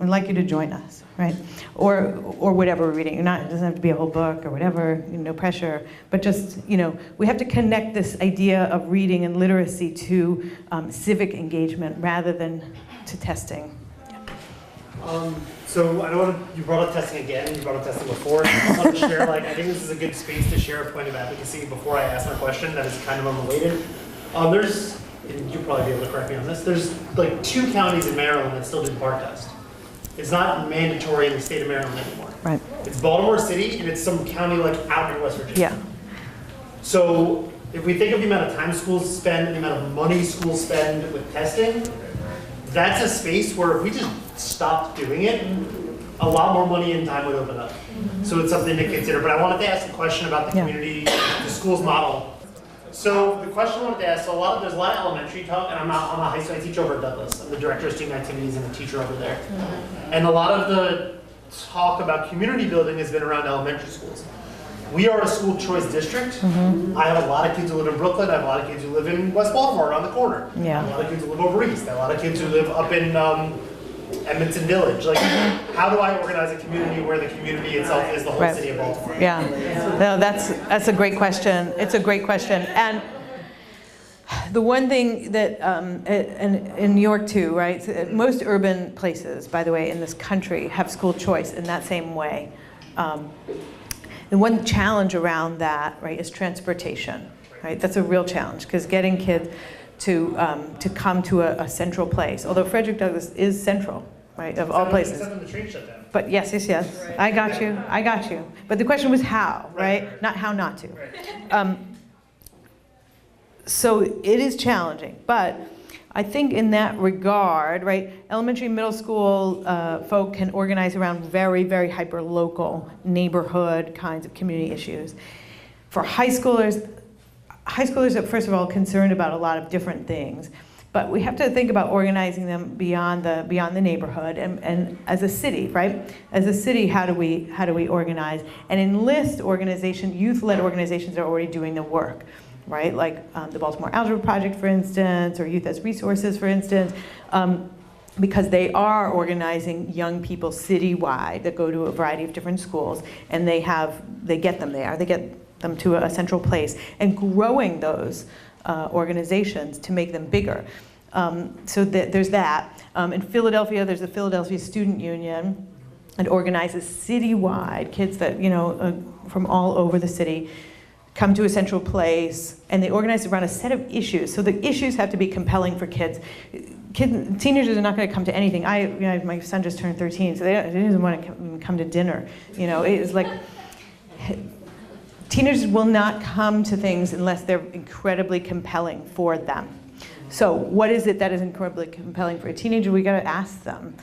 I'd like you to join us, right? Or whatever we're reading. It doesn't have to be a whole book or whatever, no pressure. But just, we have to connect this idea of reading and literacy to civic engagement rather than to testing. So I know you brought up testing again, you brought up testing before. I just want to share, I think this is a good space to share a point of advocacy before I ask my question that is kind of unrelated. And you'll probably be able to correct me on this, there's 2 counties in Maryland that still do the BART test. It's not mandatory in the state of Maryland anymore. Right. It's Baltimore City, and it's some county out in West Virginia. Yeah. So if we think of the amount of time schools spend, the amount of money schools spend with testing, that's a space where if we just stopped doing it, a lot more money and time would open up. So it's something to consider. But I wanted to ask a question about the community, the schools model. So the question I wanted to ask, there's a lot of elementary talk, and I'm a high school, I teach over at Douglas. I'm the director of student activities and the teacher over there. And a lot of the talk about community building has been around elementary schools. We are a school choice district. I have a lot of kids who live in Brooklyn. I have a lot of kids who live in West Baltimore around the corner. Yeah. I have a lot of kids who live over east. I have a lot of kids who live up in Edmonton Village. How do I organize a community where the community itself is the whole city of Baltimore? Yeah, no, that's a great question. It's a great question. And the one thing that, in New York too, right? Most urban places, by the way, in this country have school choice in that same way. The one challenge around that, right, is transportation, right? That's a real challenge because getting kids to come to a central place. Although Frederick Douglass is central, right, of all places. Except when the train shut down. But yes. Right. I got you. But the question was how, right? Not how not to. Right. So it is challenging, but I think in that regard, right, elementary, middle school folk can organize around very, very hyper-local neighborhood kinds of community issues. For high schoolers are, first of all, concerned about a lot of different things, but we have to think about organizing them beyond the neighborhood and as a city, right? As a city, how do we organize and enlist youth-led organizations that are already doing the work, right? Like the Baltimore Algebra Project, for instance, or Youth as Resources, for instance, because they are organizing young people citywide that go to a variety of different schools, and they get them there. They get them to a central place, and growing those organizations to make them bigger. So there's that. In Philadelphia, there's the Philadelphia Student Union, and organizes citywide kids that from all over the city come to a central place, and they organize around a set of issues. So the issues have to be compelling for kids. Teenagers are not going to come to anything. My son just turned 13, so they don't want to come to dinner. It's like teenagers will not come to things unless they're incredibly compelling for them. So what is it that is incredibly compelling for a teenager? We got to ask them,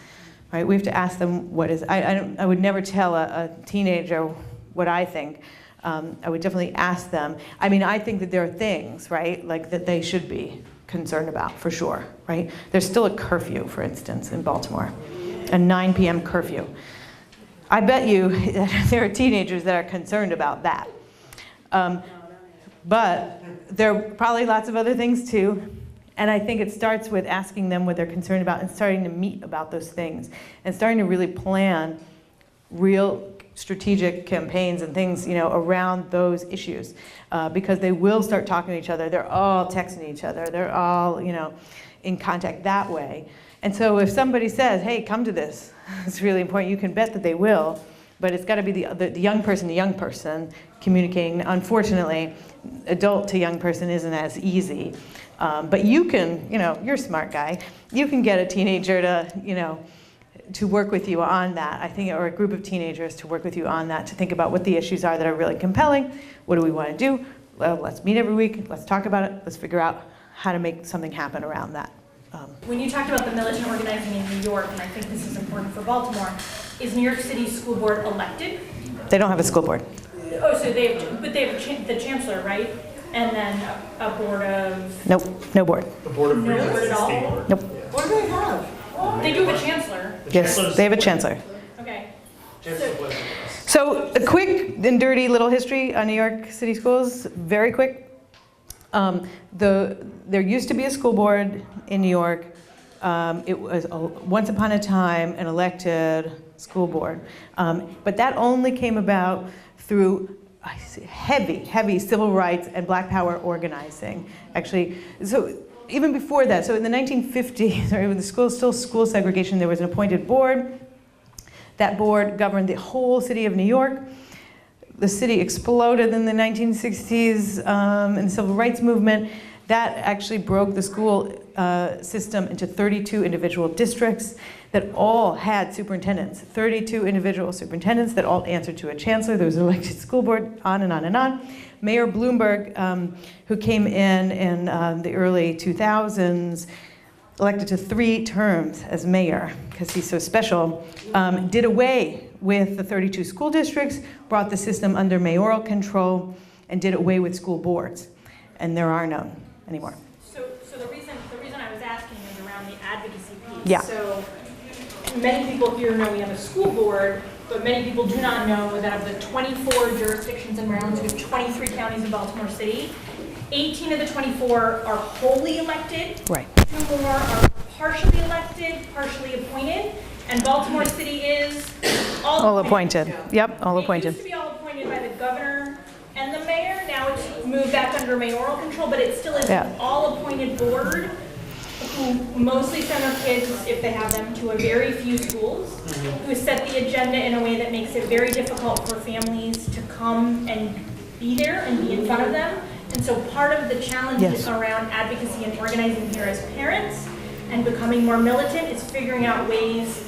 right? We have to ask them what is. I would never tell a teenager what I think. I would definitely ask them. I think that there are things, right, like that they should be concerned about, for sure, right? There's still a curfew, for instance, in Baltimore, a 9 p.m. curfew. I bet you there are teenagers that are concerned about that. But there are probably lots of other things too. And I think it starts with asking them what they're concerned about and starting to meet about those things and starting to really plan real strategic campaigns and things, around those issues, because they will start talking to each other. They're all texting each other. They're all, in contact that way. And so if somebody says, hey, come to this, it's really important, you can bet that they will. but it's got to be the young person communicating. Unfortunately, adult to young person isn't as easy. But you can, you're a smart guy. You can get a teenager to, to work with you on that, I think, or a group of teenagers to work with you on that, to think about what the issues are that are really compelling. What do we want to do? Well, let's meet every week. Let's talk about it. Let's figure out how to make something happen around that. When you talked about the militant organizing in New York, and I think this is important for Baltimore, is New York City School Board elected? They don't have a school board. Oh, so they have the chancellor, right? And then a board of... Nope, no board. The Board of No Regents board is at the state all? board. Nope. What do they have? They do have a chancellor. Yes, they have a chancellor. Okay. Chancellor was- So a quick and dirty little history on New York City schools, very quick. There used to be a school board in New York. It was once upon a time an elected school board. But that only came about through heavy civil rights and black power organizing. Actually, so even before that, so in the 1950s, or when the still school segregation, there was an appointed board. That board governed the whole city of New York. The city exploded in the 1960s in the civil rights movement. That actually broke the school system into 32 individual districts that all had superintendents, 32 individual superintendents that all answered to a chancellor. There was an elected school board, on and on and on. Mayor Bloomberg, who came in the early 2000s, elected to 3 terms as mayor, because he's so special, did away with the 32 school districts, brought the system under mayoral control, and did away with school boards. And there are none anymore. So the reason I was asking is around the advocacy piece. Yeah. So many people here know we have a school board, but many people do not know that of the 24 jurisdictions in Maryland, so we have 23 counties in Baltimore City, 18 of the 24 are wholly elected. Right. 2 more are partially elected, partially appointed, and Baltimore City is All appointed. Yep, all It appointed. used to be all appointed by the governor and the mayor. Now it's moved back under mayoral control, but it still is Yeah. an all-appointed board who mostly send their kids, if they have them, to a very few schools, who set the agenda in a way that makes it very difficult for families to come and be there and be in front of them. And so part of the challenges Yes. around advocacy and organizing here as parents and becoming more militant is figuring out ways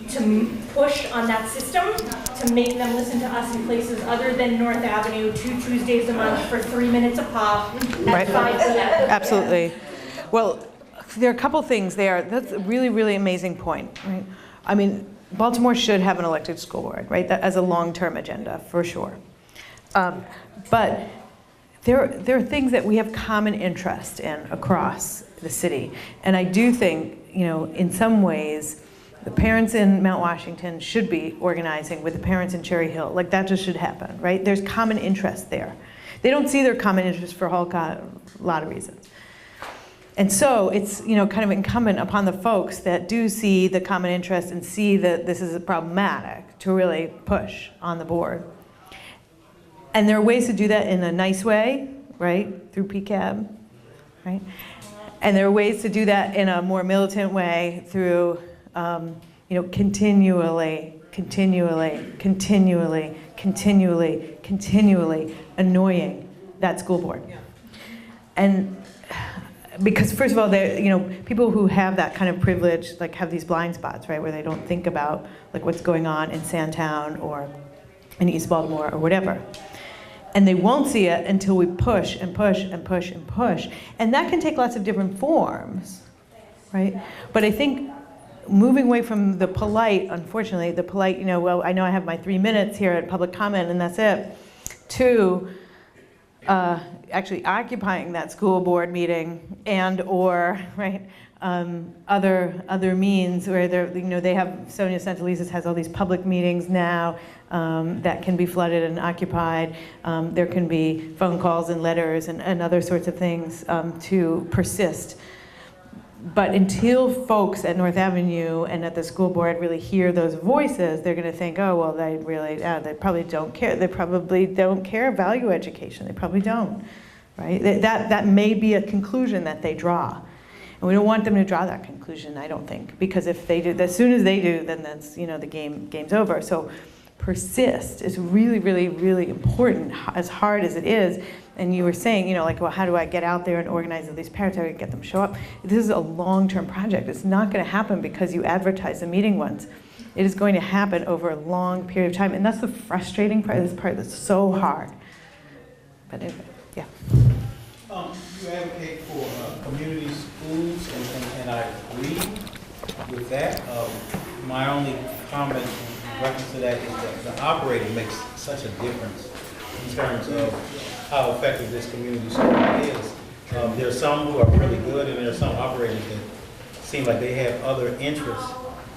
to push on that system to make them listen to us in places other than North Avenue 2 Tuesdays a month for 3 minutes a pop Right. at 5 p.m. Absolutely. Well, there are a couple things there. That's a really, really amazing point, right? I mean, Baltimore should have an elected school board, right? That as a long-term agenda, for sure. But there are things that we have common interest in across the city. And I do think, in some ways, the parents in Mount Washington should be organizing with the parents in Cherry Hill. Like, that just should happen, right? There's common interest there. They don't see their common interest for a whole lot of reasons. And so it's, kind of incumbent upon the folks that do see the common interest and see that this is problematic to really push on the board. And there are ways to do that in a nice way, right? Through PCAB, right? And there are ways to do that in a more militant way through, continually annoying that school board. And because first of all, people who have that kind of privilege, like, have these blind spots, right, where they don't think about like what's going on in Sandtown or in East Baltimore or whatever. And they won't see it until we push and push and push and push. And that can take lots of different forms, right? But I think moving away from the polite, unfortunately, well, I know I have my 3 minutes here at public comment and that's it, to actually occupying that school board meeting and/or, right, other means where they have, Sonia Santelises has all these public meetings now that can be flooded and occupied. There can be phone calls and letters and other sorts of things to persist. But until folks at North Avenue and at the school board really hear those voices, they're going to think, oh, well, they probably don't care. They probably don't care value education. They probably don't, right? That may be a conclusion that they draw. And we don't want them to draw that conclusion, I don't think, because if they do, as soon as they do, then that's, the game's over. So persist is really, really, really important, as hard as it is. And you were saying, you know, like, well, how do I get out there and organize all these parents? How do I get them to show up? This is a long-term project. It's not going to happen because you advertise a meeting once. It is going to happen over a long period of time. And that's the frustrating part, this part that's so hard. But anyway, yeah. You advocate for community schools, and I agree with that. My only comment in reference to that is that the operating makes such a difference in terms of how effective this community school is. There are some who are really good, and there are some operators that seem like they have other interests.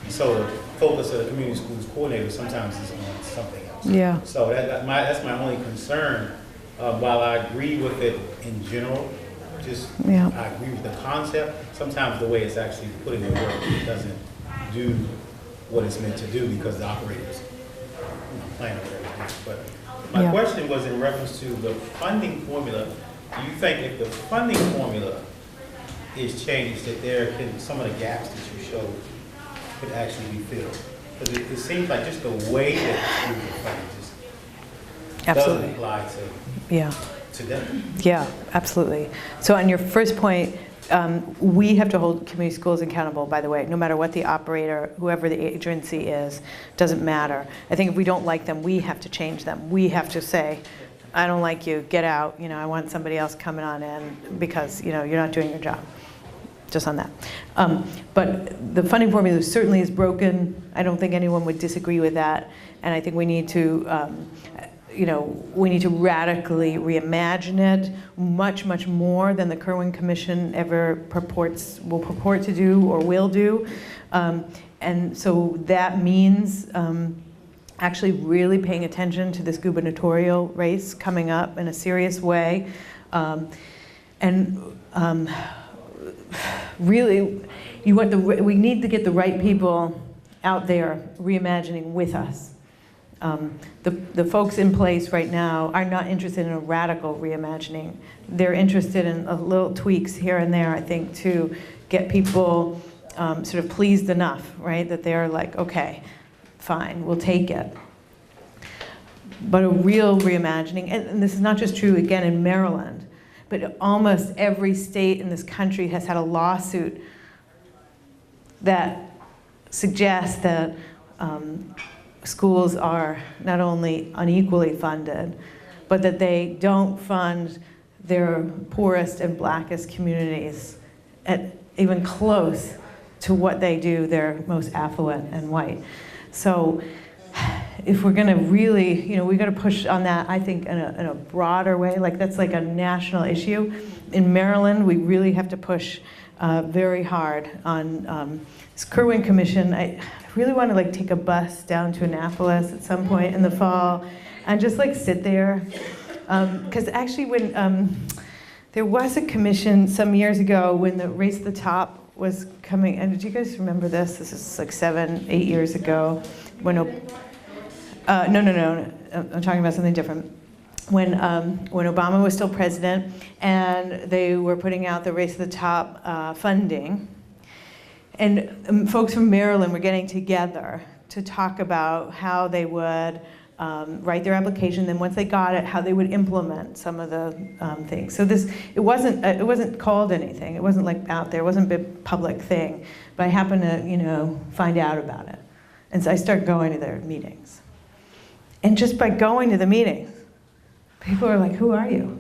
So the focus of the community schools coordinator sometimes is on something else. Yeah. So that's my only concern. While I agree with it in general, Yeah. I agree with the concept. Sometimes the way it's actually put in the work, it doesn't do what it's meant to do because the operators plan whatever. But my question was in reference to the funding formula. Do you think if the funding formula is changed, that there can some of the gaps that you showed could actually be filled? Because it seems like just the way that schools are funded just doesn't apply to them. Yeah, absolutely. So on your first point, we have to hold community schools accountable, by the way, no matter what the operator, whoever the agency is, doesn't matter. I think if we don't like them, we have to change them. We have to say, I don't like you, get out, you know, I want somebody else coming on in because, you know, you're not doing your job. Just on that. But the funding formula certainly is broken. I don't think anyone would disagree with that. And I think we need to, you know, we need to radically reimagine it much, much more than the Kirwan Commission ever will purport to do or will do. And so that means actually really paying attention to this gubernatorial race coming up in a serious way. Really, we need to get the right people out there reimagining with us. The folks in place right now are not interested in a radical reimagining. They're interested in little tweaks here and there, I think, to get people sort of pleased enough, right? That they're like, okay, fine, we'll take it. But a real reimagining, and this is not just true, again, in Maryland, but almost every state in this country has had a lawsuit that suggests that schools are not only unequally funded, but that they don't fund their poorest and blackest communities at even close to what they do their most affluent and white. So if we're gonna really, you know, we gotta push on that, I think, in a broader way, like that's like a national issue. In Maryland, we really have to push very hard on this Kirwan Commission. I really want to like take a bus down to Annapolis at some point in the fall and just like sit there. Because actually when there was a commission some years ago when the Race to the Top was coming, and do you guys remember this? This is like 7, 8 years ago. When no, I'm talking about something different. When Obama was still president and they were putting out the Race to the Top funding, and folks from Maryland were getting together to talk about how they would write their application, then once they got it, how they would implement some of the things. So it wasn't called anything. It wasn't like out there. It wasn't a big public thing. But I happened to, you know, find out about it. And so I started going to their meetings. And just by going to the meetings, people are like, who are you?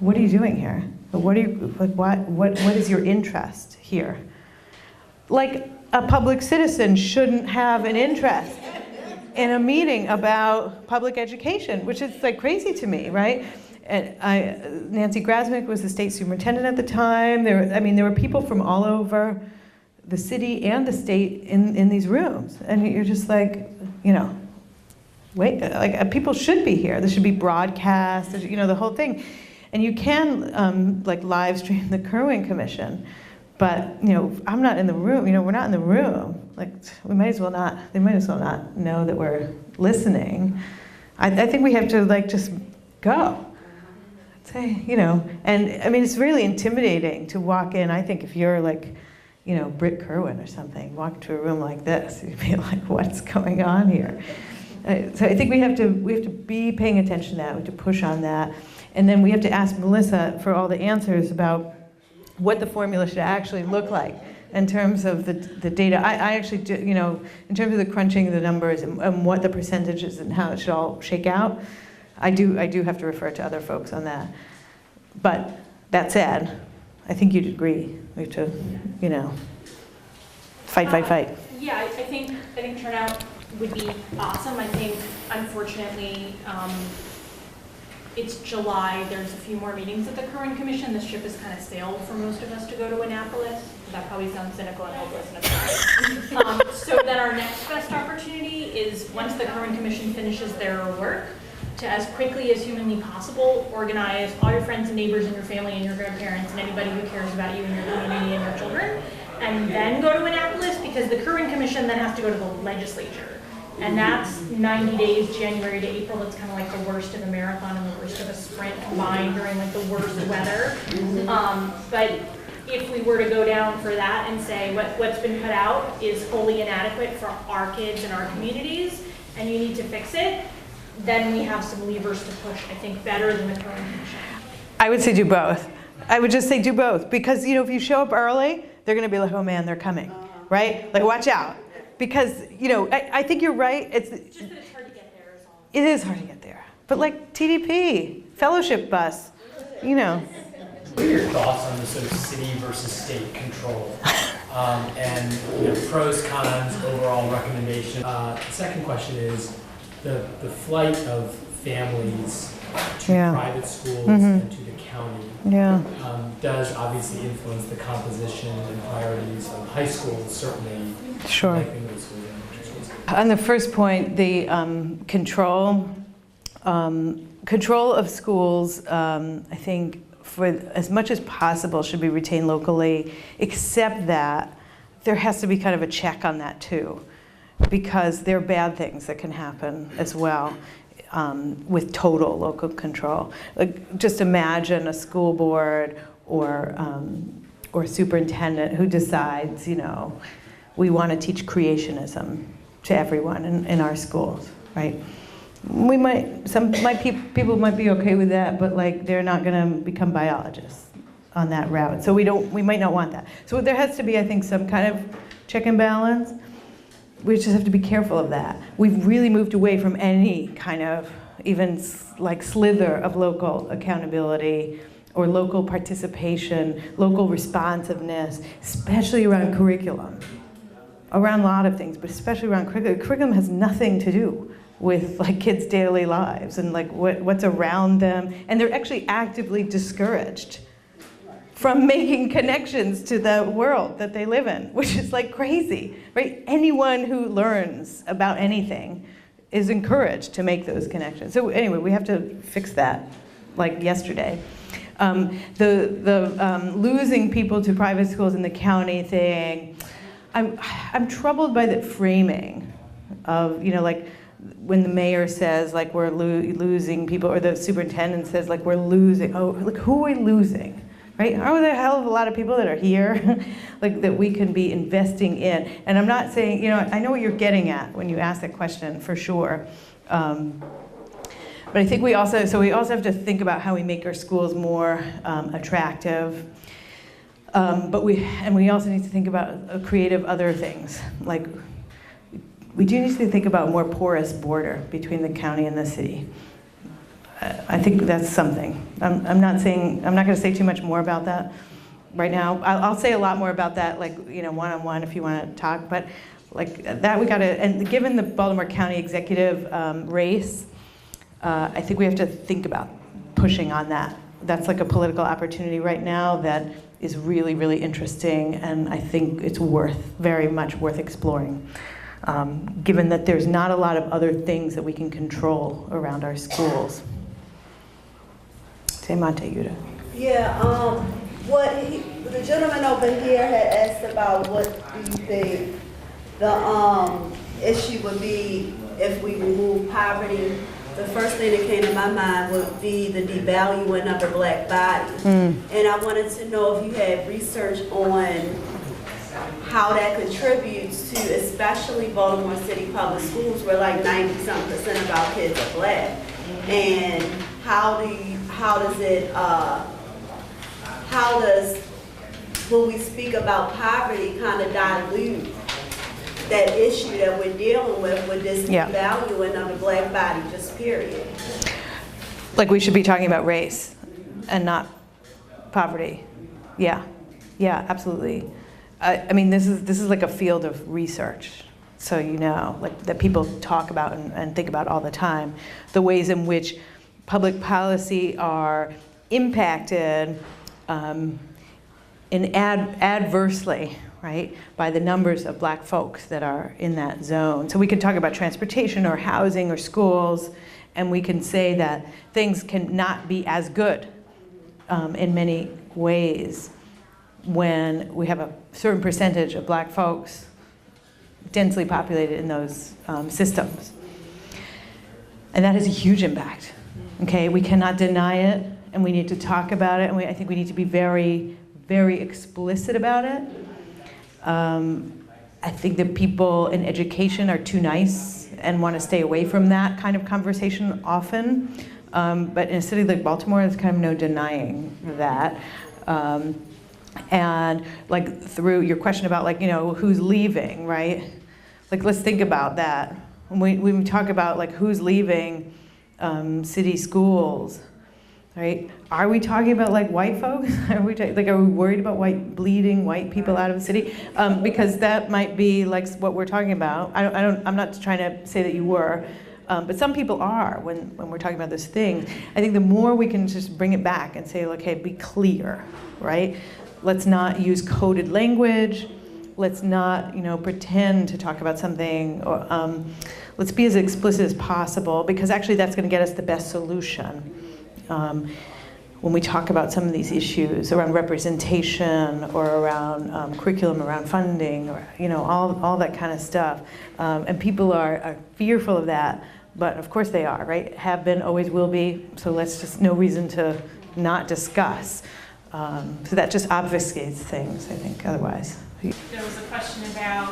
What are you doing here? What is your interest here? Like a public citizen shouldn't have an interest in a meeting about public education, which is like crazy to me, right? And Nancy Grasmick was the state superintendent at the time. There were people from all over the city and the state in these rooms. And you're just like, you know, wait, like people should be here. This should be broadcast, you know, the whole thing. And you can like live stream the Kirwan Commission, but you know, I'm not in the room. You know, we're not in the room. Like they might as well not know that we're listening. I think we have to like just go. Say, you know, and I mean, it's really intimidating to walk in. I think if you're like, you know, Britt Kirwan or something, walk into a room like this, you'd be like, what's going on here? So I think we have to be paying attention to that, we have to push on that. And then we have to ask Melissa for all the answers about what the formula should actually look like in terms of the data. I actually do, you know, in terms of the crunching of the numbers and what the percentages and how it should all shake out, I do have to refer to other folks on that. But that said, I think you'd agree. We have to, you know, fight. Yeah, I think turnout would be awesome. I think, unfortunately, it's July. There's a few more meetings at the current commission. The ship has kind of sailed for most of us to go to Annapolis. That probably sounds cynical and hopeless and absurd. So then our next best opportunity is, once the current commission finishes their work, to, as quickly as humanly possible, organize all your friends and neighbors and your family and your grandparents and anybody who cares about you and your community and your children, and then go to Annapolis, because the current commission then has to go to the legislature. And that's 90 days, January to April. It's kind of like the worst of a marathon and the worst of a sprint combined during like the worst weather. But if we were to go down for that and say what's been put out is wholly inadequate for our kids and our communities, and you need to fix it, then we have some levers to push, I think, better than the current commission. I would say do both. I would just say do both, because, you know, if you show up early, they're going to be like, oh man, they're coming, right? Like, watch out. Because, you know, I think you're right. Just that it's hard to get there is all. It is hard to get there. But like TDP, fellowship bus, you know. What are your thoughts on the sort of city versus state control? And, you know, pros, cons, overall recommendation. The second question is the flight of families to private schools and to the county does obviously influence the composition and priorities of high schools, certainly. Sure. Like middle schools and elementary schools. On the first point, the control of schools, I think, for as much as possible, should be retained locally, except that there has to be kind of a check on that too, because there are bad things that can happen as well with total local control. Like, just imagine a school board or superintendent who decides, you know, we want to teach creationism to everyone in our schools, right? People might be okay with that, but like, they're not going to become biologists on that route. So we might not want that. So there has to be, I think, some kind of check and balance. We just have to be careful of that. We've really moved away from any kind of even like slither of local accountability or local participation, local responsiveness, especially around curriculum. Around a lot of things, but especially around curriculum. Curriculum has nothing to do with like kids' daily lives and like what's around them, and they're actually actively discouraged from making connections to the world that they live in, which is like crazy, right? Anyone who learns about anything is encouraged to make those connections. So anyway, we have to fix that, like yesterday. The losing people to private schools in the county thing, I'm troubled by the framing of, you know, like when the mayor says like we're losing people, or the superintendent says like we're losing, oh, like who are we losing, right? Are there a hell of a lot of people that are here like that we can be investing in? And I'm not saying, you know, I know what you're getting at when you ask that question for sure. But I think we also have to think about how we make our schools more attractive. But we also need to think about creative other things. Like, we do need to think about a more porous border between the county and the city. I think that's something. I'm not going to say too much more about that right now. I'll say a lot more about that, like, you know, one-on-one if you want to talk. But like that, we got to. And given the Baltimore County executive race, I think we have to think about pushing on that. That's like a political opportunity right now that is really, really interesting, and I think it's very much worth exploring, given that there's not a lot of other things that we can control around our schools. Say Monte Yuda. Yeah, the gentleman over here had asked about what do you think the issue would be if we remove poverty. The first thing that came to my mind would be the devaluing of the black body. And I wanted to know if you had research on how that contributes to especially Baltimore City Public Schools, where like 90-some% of our kids are Black. And how does, when we speak about poverty, kind of dilute that issue that we're dealing with this devaluing of the Black body, just period? Like we should be talking about race and not poverty. Yeah, absolutely. I mean, this is like a field of research, so you know, like that people talk about and think about all the time, the ways in which public policy are impacted adversely, right, by the numbers of Black folks that are in that zone. So we could talk about transportation or housing or schools, and we can say that things can not be as good in many ways when we have a certain percentage of Black folks densely populated in those systems. And that has a huge impact, okay? We cannot deny it, and we need to talk about it, and I think we need to be very, very explicit about it. I think that people in education are too nice and want to stay away from that kind of conversation often. But in a city like Baltimore, there's kind of no denying that. And like through your question about like, you know, who's leaving, right? Like let's think about that. When we talk about like who's leaving city schools, right? Are we talking about like white folks? Are we worried about bleeding white people out of the city? Because that might be like what we're talking about. I'm not trying to say that you were, but some people are when we're talking about this thing. I think the more we can just bring it back and say, okay, be clear, right? Let's not use coded language. Let's not, you know, pretend to talk about something. Or, let's be as explicit as possible, because actually that's going to get us the best solution. When we talk about some of these issues around representation or around curriculum, around funding, or you know, all that kind of stuff, and people are fearful of that, but of course they are, right? Have been, always will be. So let's just no reason to not discuss. So that just obfuscates things, I think. Otherwise, there was a question about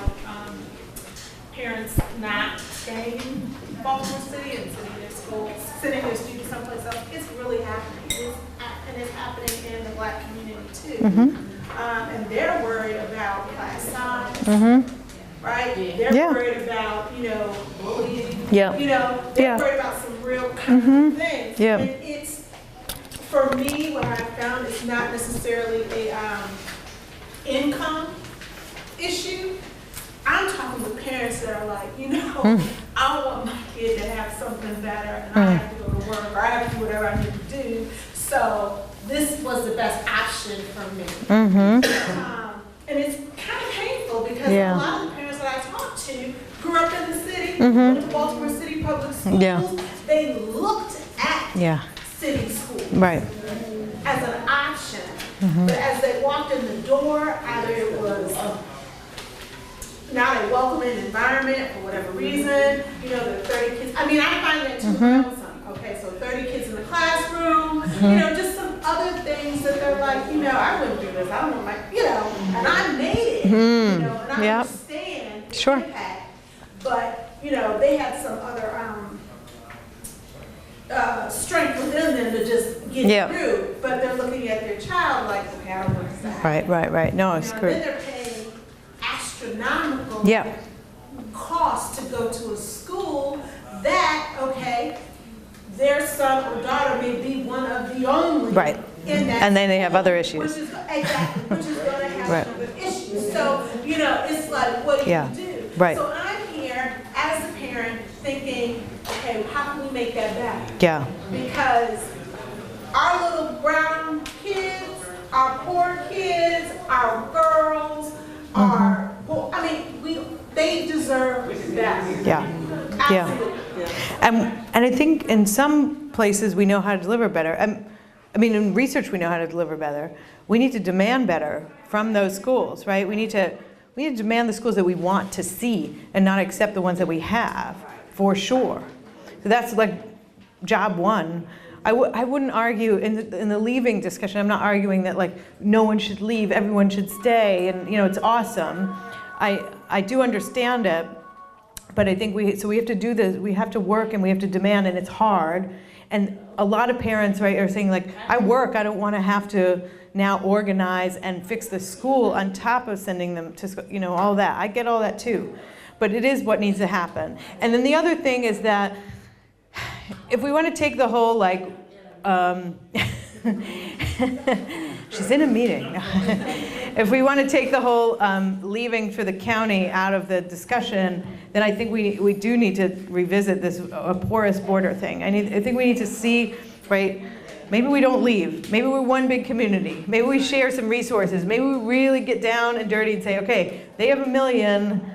parents not staying in Baltimore City and sending their schools, sending their students someplace else. It's really happening. It's happening in the Black community too. And they're worried about class size, right? They're worried about, you know, bullying. You know, they're worried about some real kind of things. And it's, for me, what I found is not necessarily a income issue. I'm talking with parents that are like, you know, I want my kid to have something better, and I have to go to work, or I have to do whatever I need to do. So this was the best option for me. And it's kind of painful because a lot of the parents that I talked to grew up in the city, went to Baltimore City Public Schools. They looked at city schools as an option. But as they walked in the door, either it was not a welcoming environment for whatever reason, you know, there are 30 kids. I mean, I find that too troublesome. Okay, so 30 kids in the classroom, you know, just some other things that they're like, you know, I wouldn't do this. I don't want my, you know, and I made it, you know, and I understand the impact. But, you know, they had some other strength within them to just get through. But they're looking at their child like, okay, I don't want to say. Right. No, it's great. Then they're paying astronomical cost to go to a school that, okay, their son or daughter may be one of the only in that and then they have other issues. Which is going to have other issues. So, you know, it's like, what do you do? So I'm here as a parent thinking, okay, how can we make that better? Because our little brown kids, our poor kids, our girls, are, well, I mean, they deserve better. And I think in some places we know how to deliver better. I mean, in research we know how to deliver better. We need to demand better from those schools, right? We need to demand the schools that we want to see and not accept the ones that we have, for sure. So that's like job one. I wouldn't argue in the leaving discussion. I'm not arguing that like no one should leave, everyone should stay, and you know it's awesome. I do understand it, but I think we have to do this, we have to work and we have to demand, and it's hard. And a lot of parents, right, are saying like, I work, I don't want to have to now organize and fix the school on top of sending them to school, you know, all that. I get all that too. But it is what needs to happen. And then the other thing is that if we want to take the whole like, she's in a meeting. If we want to take the whole leaving for the county out of the discussion, then I think we do need to revisit this porous border thing. I think we need to see, right, maybe we don't leave. Maybe we're one big community. Maybe we share some resources. Maybe we really get down and dirty and say, okay, they have 1 million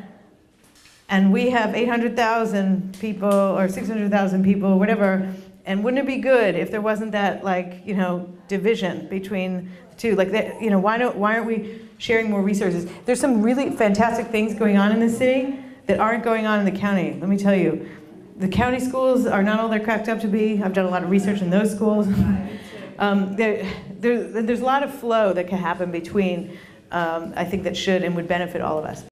and we have 800,000 people or 600,000 people, whatever. And wouldn't it be good if there wasn't that, like, you know, division between the two? Like, that, you know, why aren't we sharing more resources? There's some really fantastic things going on in the city that aren't going on in the county. Let me tell you, the county schools are not all they're cracked up to be. I've done a lot of research in those schools. There's a lot of flow that can happen between, I think that should and would benefit all of us.